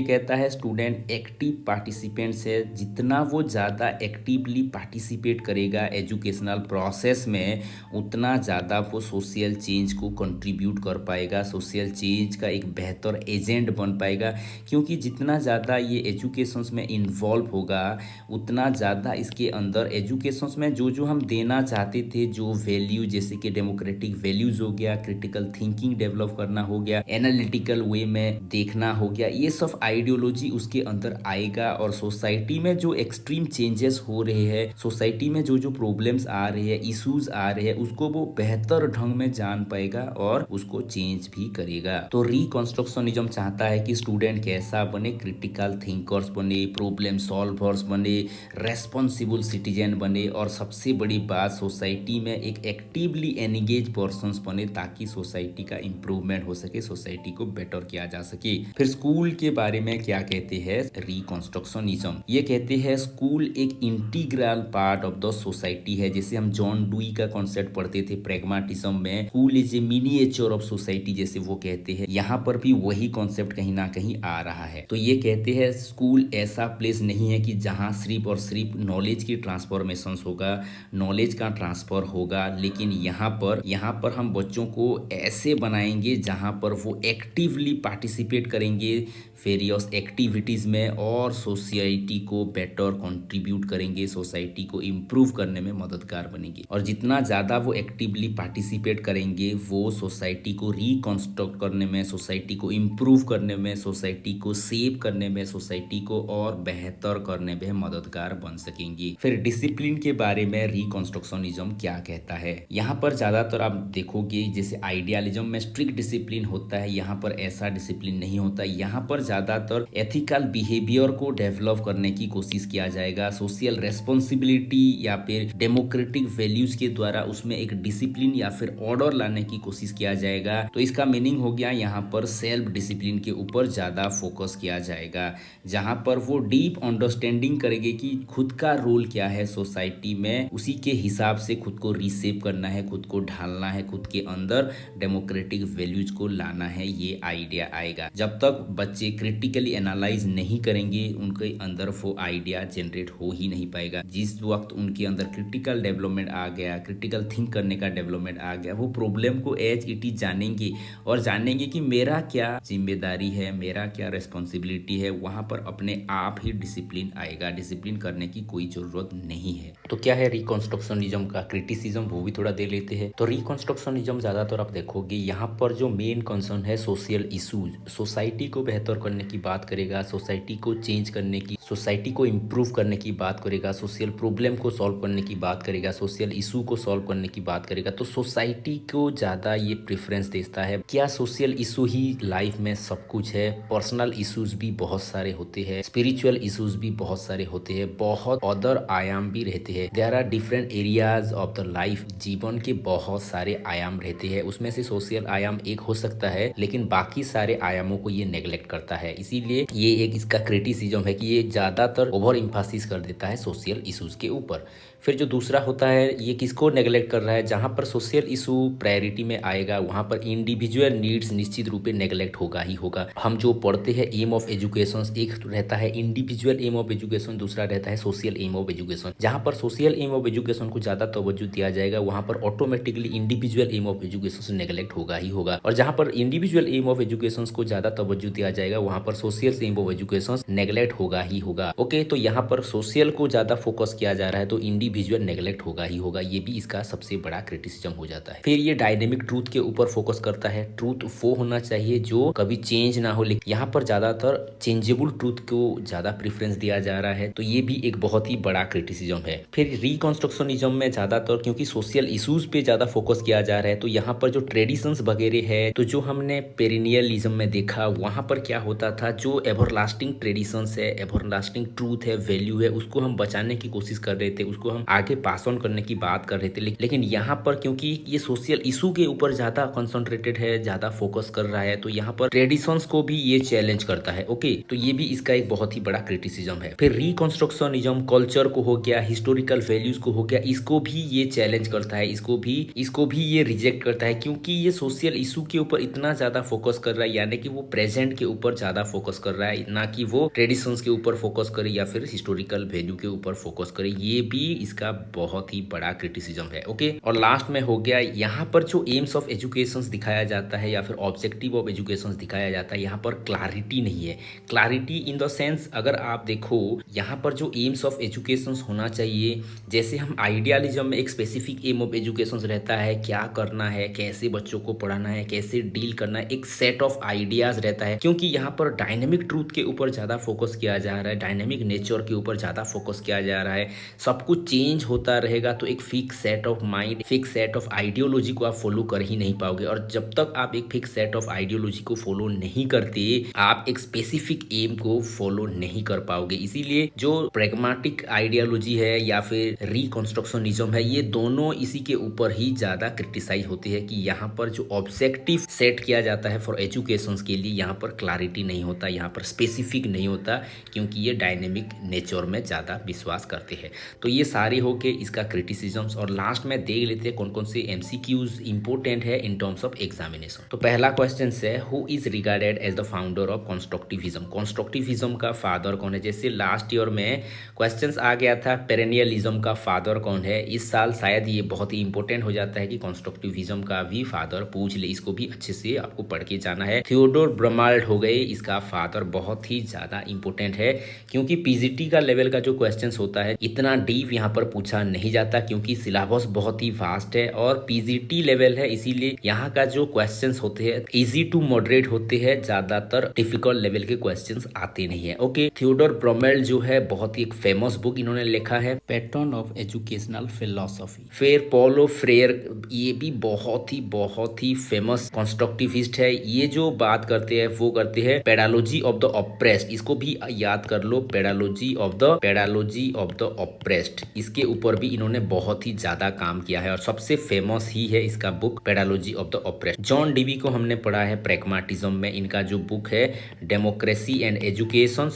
कहता है स्टूडेंट एक्टिव पार्टिसिपेंट है, जितना वो ज़्यादा एक्टिवली पार्टिसिपेट करेगा एजुकेशनल प्रोसेस में, उतना ज़्यादा वो सोशल चेंज को कंट्रीब्यूट कर पाएगा, सोशल चेंज का एक बेहतर एजेंट बन पाएगा। क्योंकि जितना ज़्यादा ये एजुकेशन में इन्वॉल्व होगा, उतना ज़्यादा इसके अंदर एजुकेशन में जो जो हम देना चाहते थे, जो वैल्यू जैसे कि डेमोक्रेटिक वैल्यूज हो गया, क्रिटिकल थिंकिंग डेवलप करना हो गया, एनालिटिकल वे में देखना हो गया, ये सब आइडियोलॉजी उसके अंदर आएगा। और सोसाइटी में जो एक्सट्रीम चेंजेस हो रहे हैं, सोसाइटी में जो जो प्रॉब्लम्स आ रहे हैं, इश्यूज आ रहे हैं, उसको वो बेहतर ढंग में जान पाएगा और उसको चेंज भी करेगा। तो रिकंस्ट्रक्शनिज्म चाहता है कि स्टूडेंट कैसा बने, क्रिटिकल थिंकर्स बने, प्रॉब्लम सॉल्वर्स बने, रेस्पॉन्सिबल सिटीजन बने, और सबसे बड़ी बात सोसाइटी में एक एक्टिवली एंगेज पर्सन्स बने, ताकि सोसाइटी का इंप्रूवमेंट हो सके, सोसाइटी को बेटर किया जा सके। फिर स्कूल के बारे में क्या कहते हैं रिकंस्ट्रक्शनिज्म? ये कहते हैं स्कूल एक integral part of the society है। जैसे हम जॉन डुई का कॉन्सेप्ट पढ़ते थे प्रैग्मेटिज्म में, school is a miniature of society, जैसे वो कहते हैं, यहाँ पर भी वही कॉन्सेप्ट कहीं ना कहीं आ रहा है। तो ये कहते हैं स्कूल ऐसा प्लेस नहीं है कि जहाँ सिर्फ और सिर्फ नॉलेज की ट्रांसफॉर्मेशन होगा, नॉलेज का ट्रांसफर होगा, लेकिन यहाँ पर हम बच्चों को ऐसे बनाएंगे जहाँ पर वो एक्टिवली पार्टिसिपेट करेंगे वेरियस एक्टिविटीज़ में, और सोसाइटी को बेटर कंट्रीब्यूट करेंगे, सोसाइटी को इम्प्रूव करने में मददगार बनेंगे। और जितना ज़्यादा वो एक्टिवली पार्टिसिपेट करेंगे, वो सोसाइटी को रिकंस्ट्रक्ट करने में, सोसाइटी को इम्प्रूव करने में, सोसाइटी को सेव करने में, सोसाइटी को और बेहतर करने में मददगार बन सकेंगे। फिर डिसिप्लिन के बारे में रिकंस्ट्रक्शनिज्म क्या कहता है? यहाँ पर ज़्यादातर आप देखोगे जैसे आइडियलिज्म में स्ट्रिक्ट डिसिप्लिन होता है, यहाँ पर ऐसा डिसिप्लिन नहीं होता। यहाँ पर ज़्यादातर एथिकल बिहेवियर को डेवलप करने की कोशिश किया जाएगा, सोशल रेस्पॉन्सिबिलिटी या फिर डेमोक्रेटिक वैल्यूज के द्वारा उसमें एक डिसिप्लिन या फिर ऑर्डर लाने की कोशिश किया जाएगा। तो इसका मीनिंग हो गया यहाँ पर सेल्फ डिसिप्लिन के ऊपर ज़्यादा फोकस किया जाएगा, जहाँ पर वो डीप अंडरस्टैंडिंग करेंगे कि खुद का रोल क्या है सोसाइटी में, उसी के हिसाब से खुद को रीसेप करना है, खुद को ढालना है, खुद के अंदर डेमोक्रेटिक वैल्यूज को लाना है, ये आइडिया आएगा। जब तक बच्चे क्रिटिकली एनालाइज नहीं करेंगे, उनके अंदर वो आइडिया जनरेट हो ही नहीं पाएगा। जिस वक्त उनके अंदर क्रिटिकल डेवलपमेंट आ गया, क्रिटिकल थिंक करने का डेवलपमेंट आ गया, वो प्रॉब्लम को एज इट इज जानेंगे और जानेंगे कि मेरा क्या जिम्मेदारी है, मेरा क्या रेस्पॉन्सिबिलिटी है। वहां पर अपने आप ही डिसिप्लिन आएगा, डिसिप्लिन करने की कोई जरूरत नहीं है। तो क्या है रिकंस्ट्रक्शनिज्म का क्रिटिसिज्म, वो भी थोड़ा दे लेते हैं। तो रिकंस्ट्रक्शनिज्म ज्यादातर आप देखोगे यहाँ पर जो मेन कंसर्न है सोशल इशूज, सोसाइटी को बेहतर करने की बात करेगा, सोसाइटी को चेंज करने की, सोसाइटी को इम्प्रूव करने की बात करेगा, सोशल प्रॉब्लम को सॉल्व करने की बात करेगा, सोशल इशू को सॉल्व करने की बात करेगा। तो सोसाइटी को ज़्यादा ये प्रेफरेंस देता है। क्या सोशल इशू ही लाइफ में सब कुछ है? पर्सनल इशूज भी बहुत सारे होते हैं, स्पिरिचुअल इशूज भी बहुत सारे होते हैं, बहुत अदर आयाम भी रहते हैं। There are different areas of the life, जीवन के बहुत सारे आयाम रहते हैं, उसमें से सोशल आयाम एक हो सकता है, लेकिन बाकी सारे आयामों को ये नेग्लेक्ट करता है। इसीलिए ये एक इसका क्रिटिसिज्म है कि ये ज्यादातर ओवर इम्फासिस कर देता है सोशल इशूज के ऊपर। फिर जो दूसरा होता है, ये किसको नेग्लेक्ट कर रहा है? जहाँ पर सोशल इशू प्रायोरिटी में आएगा, वहाँ पर इंडिविजुअल नीड्स निश्चित रूप से नेग्लेक्ट होगा ही होगा। हम जो पढ़ते हैं एम ऑफ एजुकेशन, एक रहता है इंडिविजुअल एम ऑफ एजुकेशन, दूसरा रहता है सोशल एम ऑफ एजुकेशन। जहाँ पर सोशल एम ऑफ एजुकेशन को ज्यादा तवज्जो दिया जाएगा, वहाँ पर automatically individual aim of education neglect होगा ही होगा। और जहाँ पर इंडिविजुअल एम ऑफ एजुकेशन को ज्यादा तवज्जो दिया जाएगा, वहाँ पर social aim of education neglect होगा ही होगा। ओके, तो यहाँ पर सोशल को ज्यादा फोकस किया जा रहा है, तो इंडिविजुअल नेग्लेक्ट होगा ही होगा। ये भी इसका सबसे बड़ा क्रिटिसिज्म हो जाता है। फिर ये डायनेमिक ट्रूथ के ऊपर फोकस करता है। ट्रूथ वो होना चाहिए जो कभी चेंज ना हो, लेकिन यहाँ पर ज्यादातर चेंजेबल ट्रूथ को ज्यादा प्रेफरेंस दिया जा रहा है। तो ये भी एक बहुत ही बड़ा क्रिटिसिज्म है। फिर रिकंस्ट्रक्शनिज्म में ज्यादातर क्योंकि सोशल इश्यूज पे ज्यादा फोकस किया जा रहा है, तो यहाँ पर जो ट्रेडिशंस वगैरह है, तो जो हमने पेरिनियलिज्म में देखा, वहां पर क्या होता था, जो एवरलास्टिंग ट्रेडिशंस है, एवरलास्टिंग ट्रूथ है, वैल्यू है, उसको हम बचाने की कोशिश कर रहे थे, उसको हम आगे पास ऑन करने की बात कर रहे थे। लेकिन यहाँ पर क्योंकि ये सोशल इशू के ऊपर ज्यादा कंसंट्रेटेड है, ज्यादा फोकस कर रहा है, तो यहाँ पर ट्रेडिशंस को भी ये चैलेंज करता है। ओके, तो ये भी इसका एक बहुत ही बड़ा क्रिटिसिज्म है। फिर रिकंस्ट्रक्शनिज्म कल्चर को हो गया, हिस्टोरिकल वैल्यूज को हो गया, इसको भी ये चैलेंज करता है, इसको भी ये रिजेक्ट करता है, क्योंकि ये सोशल इशू के ऊपर इतना ज्यादा फोकस कर रहा है, यानी कि वो प्रेजेंट के ऊपर ज्यादा फोकस कर रहा है, ना कि वो ट्रेडिशंस के ऊपर फोकस करे या फिर हिस्टोरिकल वैल्यू के ऊपर फोकस करे। ये भी इसका बहुत ही बड़ा क्रिटिसिज्म है। ओके, और लास्ट में हो गया यहाँ पर जो एम्स ऑफ एजुकेशन दिखाया जाता है या फिर ऑब्जेक्टिव ऑफ एजुकेशन दिखाया जाता है, यहाँ पर क्लैरिटी नहीं है। क्लैरिटी इन द सेंस, अगर आप देखो यहाँ पर जो एम्स ऑफ एजुकेशन होना चाहिए। जैसे हम आइडियालिज्म में एक स्पेसिफिक एम ऑफ एजुकेशन रहता है, क्या करना है, कैसे बच्चों को पढ़ाना है, कैसे डील करना है, एक सेट ऑफ आइडियाज रहता है। क्योंकि यहाँ पर डायनेमिक ट्रूथ के ऊपर ज़्यादा फोकस किया जा रहा है, डायनेमिक नेचर के ऊपर ज़्यादा फोकस किया जा रहा है, सब कुछ चेंज होता रहेगा, तो एक fix set of mind, fix set of ideology को आप फॉलो कर ही नहीं पाओगे। और जब तक आप एक फिक्स सेट ऑफ आइडियोलॉजी को फॉलो नहीं करते, आप एक स्पेसिफिक एम को फॉलो नहीं कर पाओगे। इसीलिए जो प्रैग्मेटिक आइडियोलॉजी है या फिर रिकंस्ट्रक्शनिज्म है, ये दोनों इसी के ऊपर ही ज़्यादा क्रिटिसाइज होती है कि यहाँ पर जो ऑब्जेक्टिव सेट किया जाता है फॉर एजुकेशन के लिए, यहाँ पर क्लैरिटी नहीं होता, यहाँ पर स्पेसिफिक नहीं होता, क्योंकि ये डायनेमिक नेचर में ज़्यादा विश्वास करते हैं। तो ये सारे होके इसका क्रिटिसिजम्स। और लास्ट में देख लेते हैं कौन कौन से एमसीक्यूज इंपॉर्टेंट है इन टर्म्स ऑफ एग्जामिनेशन। तो पहला क्वेश्चन है, who is regarded as the founder of constructivism. Constructivism का फादर कौन है? जैसे लास्ट ईयर में क्वेश्चंस आ गया था पेरेनियलिज्म का फादर कौन है, इस साल शायद ये बहुत ही इंपॉर्टेंट हो जाता है कि कंस्ट्रक्टिविज्म का भी फादर पूछ ले। इसको भी अच्छे से आपको पढ़ के जाना है। थियोडोर ब्रमाल्ड हो गए इसका फादर, बहुत ही ज्यादा इंपॉर्टेंट है, क्योंकि पीजीटी का लेवल का जो क्वेश्चंस होता है इतना डीप यहाँ पर पूछा नहीं जाता, क्योंकि सिलेबस बहुत ही वास्ट है और पीजीटी लेवल है, इसीलिए यहाँ का जो क्वेश्चंस होते हैं इजी टू मॉडरेट होते हैं, ज्यादातर डिफिकल्ट लेवल के क्वेश्चंस आते नहीं है। ओके, थियोडोर ब्रमाल्ड जो है बहुत ही एक फेमस बुक इन्होंने लिखा है, पैटर्न ऑफ एजुकेशनल फिलोसफी। फिर पॉलो फ्रेयर, ये भी बहुत ही फेमस कंस्ट्रक्टिविस्ट है। ये जो बात करते हैं वो करते हैं पेडालॉजी ऑफ द ऑप्रेस्ड, इसको भी याद कर लो, पेडालॉजी ऑफ द ऑप्रेस्ड। इसके ऊपर भी इन्होंने बहुत ही ज्यादा काम किया है और सबसे फेमस ही है इसका book pedology of the oppressed. John Dewey को हमने पढ़ा है प्रैग्मेटिज्म में, इनका जो बुक है democracy and education,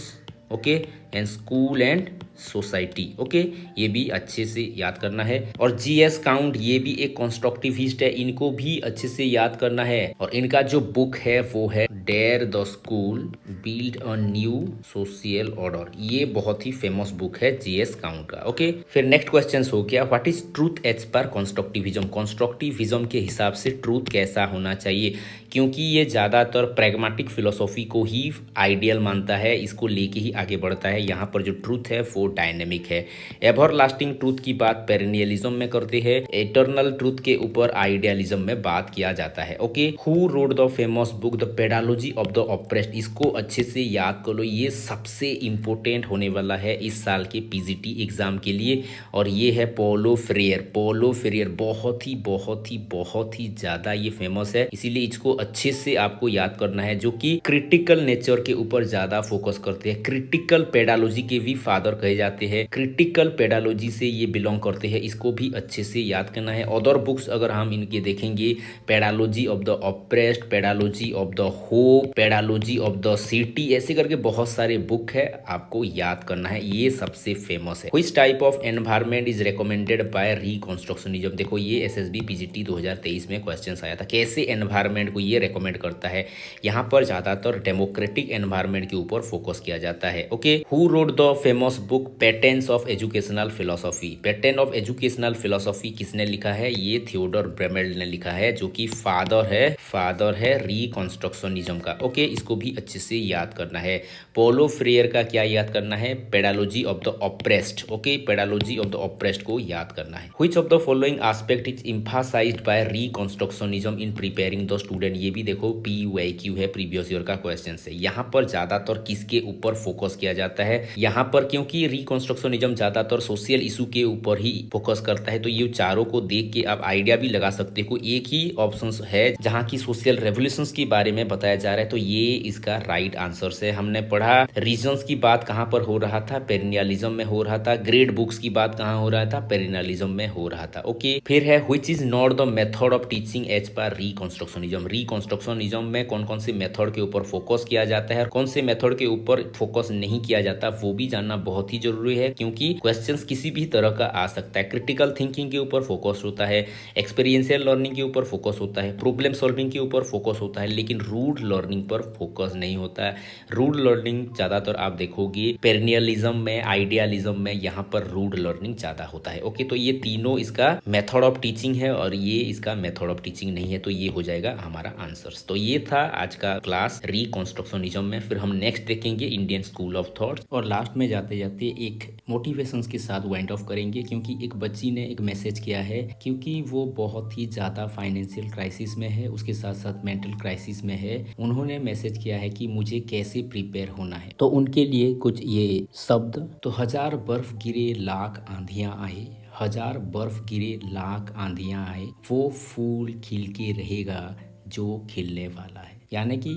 okay, and school and society. Okay, ये भी अच्छे से याद करना है। और जीएस काउंट, ये भी एक कंस्ट्रक्टिविस्ट है, इनको भी अच्छे से याद करना है। और इनका जो बुक है वो है dare the school build a new social order, ये बहुत ही फेमस बुक है जीएस काउंट का। ओके, फिर नेक्स्ट क्वेश्चन हो गया, what is truth as per constructivism. Constructivism के हिसाब से ट्रूथ कैसा होना चाहिए, क्योंकि ये ज्यादातर प्रैग्मेटिक फिलोसॉफी को ही आइडियल मानता है, इसको लेके ही आगे बढ़ता है। यहाँ पर जो ट्रूथ है वो डायनेमिक है। एवरलास्टिंग ट्रूथ की बात पेरेनियलिज्म में करते हैं, इटर्नल ट्रूथ के ऊपर आइडियलिज्म में बात किया जाता है। Okay, who wrote the famous book the pedology of the oppressed, इसको अच्छे से याद कर लो, ये सबसे इंपॉर्टेंट होने वाला है इस साल के पीजीटी एग्जाम के लिए। और ये है पॉलो फ्रेयर। पॉलो फ्रेयर बहुत ही ज्यादा ये फेमस है, इसीलिए इसको अच्छे से आपको याद करना है, जो कि क्रिटिकल नेचर के ऊपर ज्यादा फोकस करते हैं। क्रिटिकल पेडालॉजी के भी फादर कहे जाते हैं, क्रिटिकल पेडालॉजी से ये बिलोंग करते हैं, इसको भी अच्छे से याद करना है। अदर बुक्स अगर हम इनके देखेंगे, pedology of the oppressed, pedology of the hope, pedology of the city, ऐसे करके बहुत सारे बुक है, आपको याद करना है, ये सबसे फेमस है। Which type of environment is recommended by reconstructionism. देखो ये एसएसबी पीजीटी 2023 में क्वेश्चन आया था, कैसे एनवायरनमेंट को ये रिकमेंड करता है। यहाँ पर ज्यादातर डेमोक्रेटिक एनवायरनमेंट के ऊपर फोकस किया जाता है। Okay, who wrote the famous book patterns of educational philosophy. Pattern of educational philosophy किसने लिखा है? ये थियोडोर ब्रमाल्ड ने लिखा है, जो कि फादर है रिकंस्ट्रक्शनिज्म का। ओके, इसको भी अच्छे से याद करना है। पॉलो फ्रेयर का क्या याद करना है? Pedagogy of the oppressed. Okay, pedagogy of the oppressed को याद करना है। Which of the following aspect is emphasised by reconstructionism in preparing the student. ये भी देखो PYQ है, प्रीवियस ईयर का क्वेश्चन है। यहाँ पर ज्यादातर किसके ऊपर फोकस किया जाता है? यहाँ पर क्योंकि रिकंस्ट्रक्शनिज्म ज्यादातर सोशल इशू के ऊपर ही फोकस करता है, तो ये चारों को देख के आप आइडिया भी लगा सकते हो। एक ही ऑप्शन है जहाँ की सोशल रेवोल्यूशंस के बारे में बताया जा रहा है, तो ये इसका राइट आंसर है। हमने पढ़ा रीजन्स की बात कहाँ पर हो रहा था? पेरेनियलिज्म में हो रहा था। ग्रेड बुक्स की बात कहाँ हो रहा था? पेरेनियलिज्म में हो रहा था। ओके, फिर है which is not the method of teaching as per reconstructionism. रिकंस्ट्रक्शनिज्म में कौन कौन से मेथड के ऊपर फोकस किया जाता है और कौन से मेथड के ऊपर फोकस नहीं किया जाता, वो भी जानना बहुत ही जरूरी है, क्योंकि क्वेश्चंस किसी भी तरह का आ सकता है। क्रिटिकल थिंकिंग के ऊपर फोकस होता है, एक्सपीरियंशियल लर्निंग के ऊपर फोकस होता है, प्रॉब्लम सॉल्विंग के ऊपर फोकस होता है, लेकिन रूट लर्निंग पर फोकस नहीं होता है। रूड लर्निंग ज़्यादातर आप देखोगे पेरेनियलिज्म में, आइडियलिज्म में, यहाँ पर रूड लर्निंग ज़्यादा होता है। ओके, तो ये तीनों इसका मेथड ऑफ टीचिंग है और ये इसका मेथड ऑफ टीचिंग नहीं है, तो ये हो जाएगा हमारा आंसर्स। तो ये था आज का क्लास रिकंस्ट्रक्शनिज्म में। फिर हम नेक्स्ट देखेंगे इंडियन स्कूल ऑफ थॉट्स, और लास्ट में जाते जाते एक मोटिवेशंस के साथ वाइंड ऑफ करेंगे, क्योंकि एक बच्ची ने एक मैसेज किया है, क्योंकि वो बहुत ही ज़्यादा फाइनेंशियल क्राइसिस में है, उसके साथ साथ मेंटल क्राइसिस में है। उन्होंने मैसेज किया है कि मुझे कैसे प्रिपेयर होना है। तो उनके लिए कुछ ये शब्द, तो 1000 बर्फ गिरे लाख आंधियां आए, 1000 बर्फ गिरे लाख आंधियां आए, वो फूल खिल के रहेगा जो खिलने वाला है। यानी कि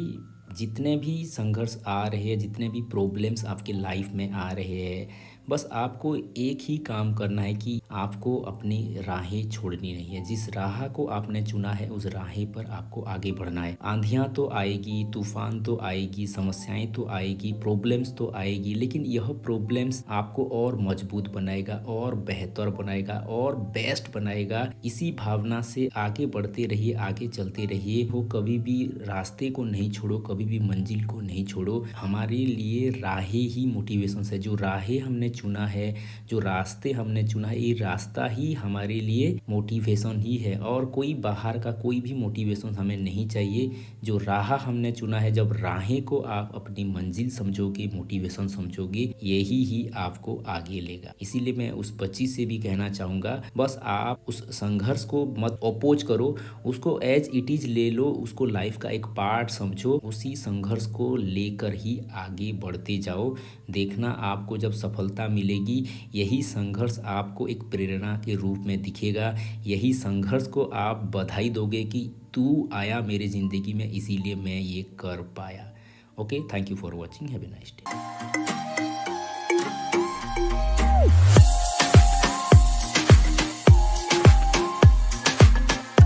जितने भी संघर्ष आ रहे हैं, जितने भी प्रॉब्लम्स आपके लाइफ में आ रहे हैं, बस आपको एक ही काम करना है कि आपको अपनी राहें छोड़नी नहीं है। जिस राह को आपने चुना है उस राह पर आपको आगे बढ़ना है। आंधियाँ तो आएगी, तूफान तो आएगी, समस्याएं तो आएगी, प्रॉब्लम्स तो आएगी, लेकिन यह प्रॉब्लम्स आपको और मजबूत बनाएगा, और बेहतर बनाएगा, और बेस्ट बनाएगा। इसी भावना से आगे बढ़ते रहिए, आगे चलते रहिए। वो कभी भी रास्ते को नहीं छोड़ो, कभी भी मंजिल को नहीं छोड़ो। हमारे लिए राहें ही मोटिवेशन है। जो राहें हमने चुना है, जो रास्ते हमने चुना है, ये रास्ता ही हमारे लिए मोटिवेशन ही है, और कोई बाहर का कोई भी मोटिवेशन हमें नहीं चाहिए। जो राह हमने चुना है, जब राहें को आप अपनी मंजिल समझोगे, मोटिवेशन समझोगे, यही ही आपको आगे लेगा। इसीलिए मैं उस बच्ची से भी कहना चाहूँगा, बस आप उस संघर्ष को मत अपोज करो, उसको एज इट इज ले लो, उसको लाइफ का एक पार्ट समझो, उसी संघर्ष को लेकर ही आगे बढ़ते जाओ। देखना आपको जब सफलता मिलेगी, यही संघर्ष आपको एक प्रेरणा के रूप में दिखेगा। यही संघर्ष को आप बधाई दोगे कि तू आया मेरी ज़िंदगी में, इसीलिए मैं ये कर पाया। Okay, thank you for watching, have a nice day.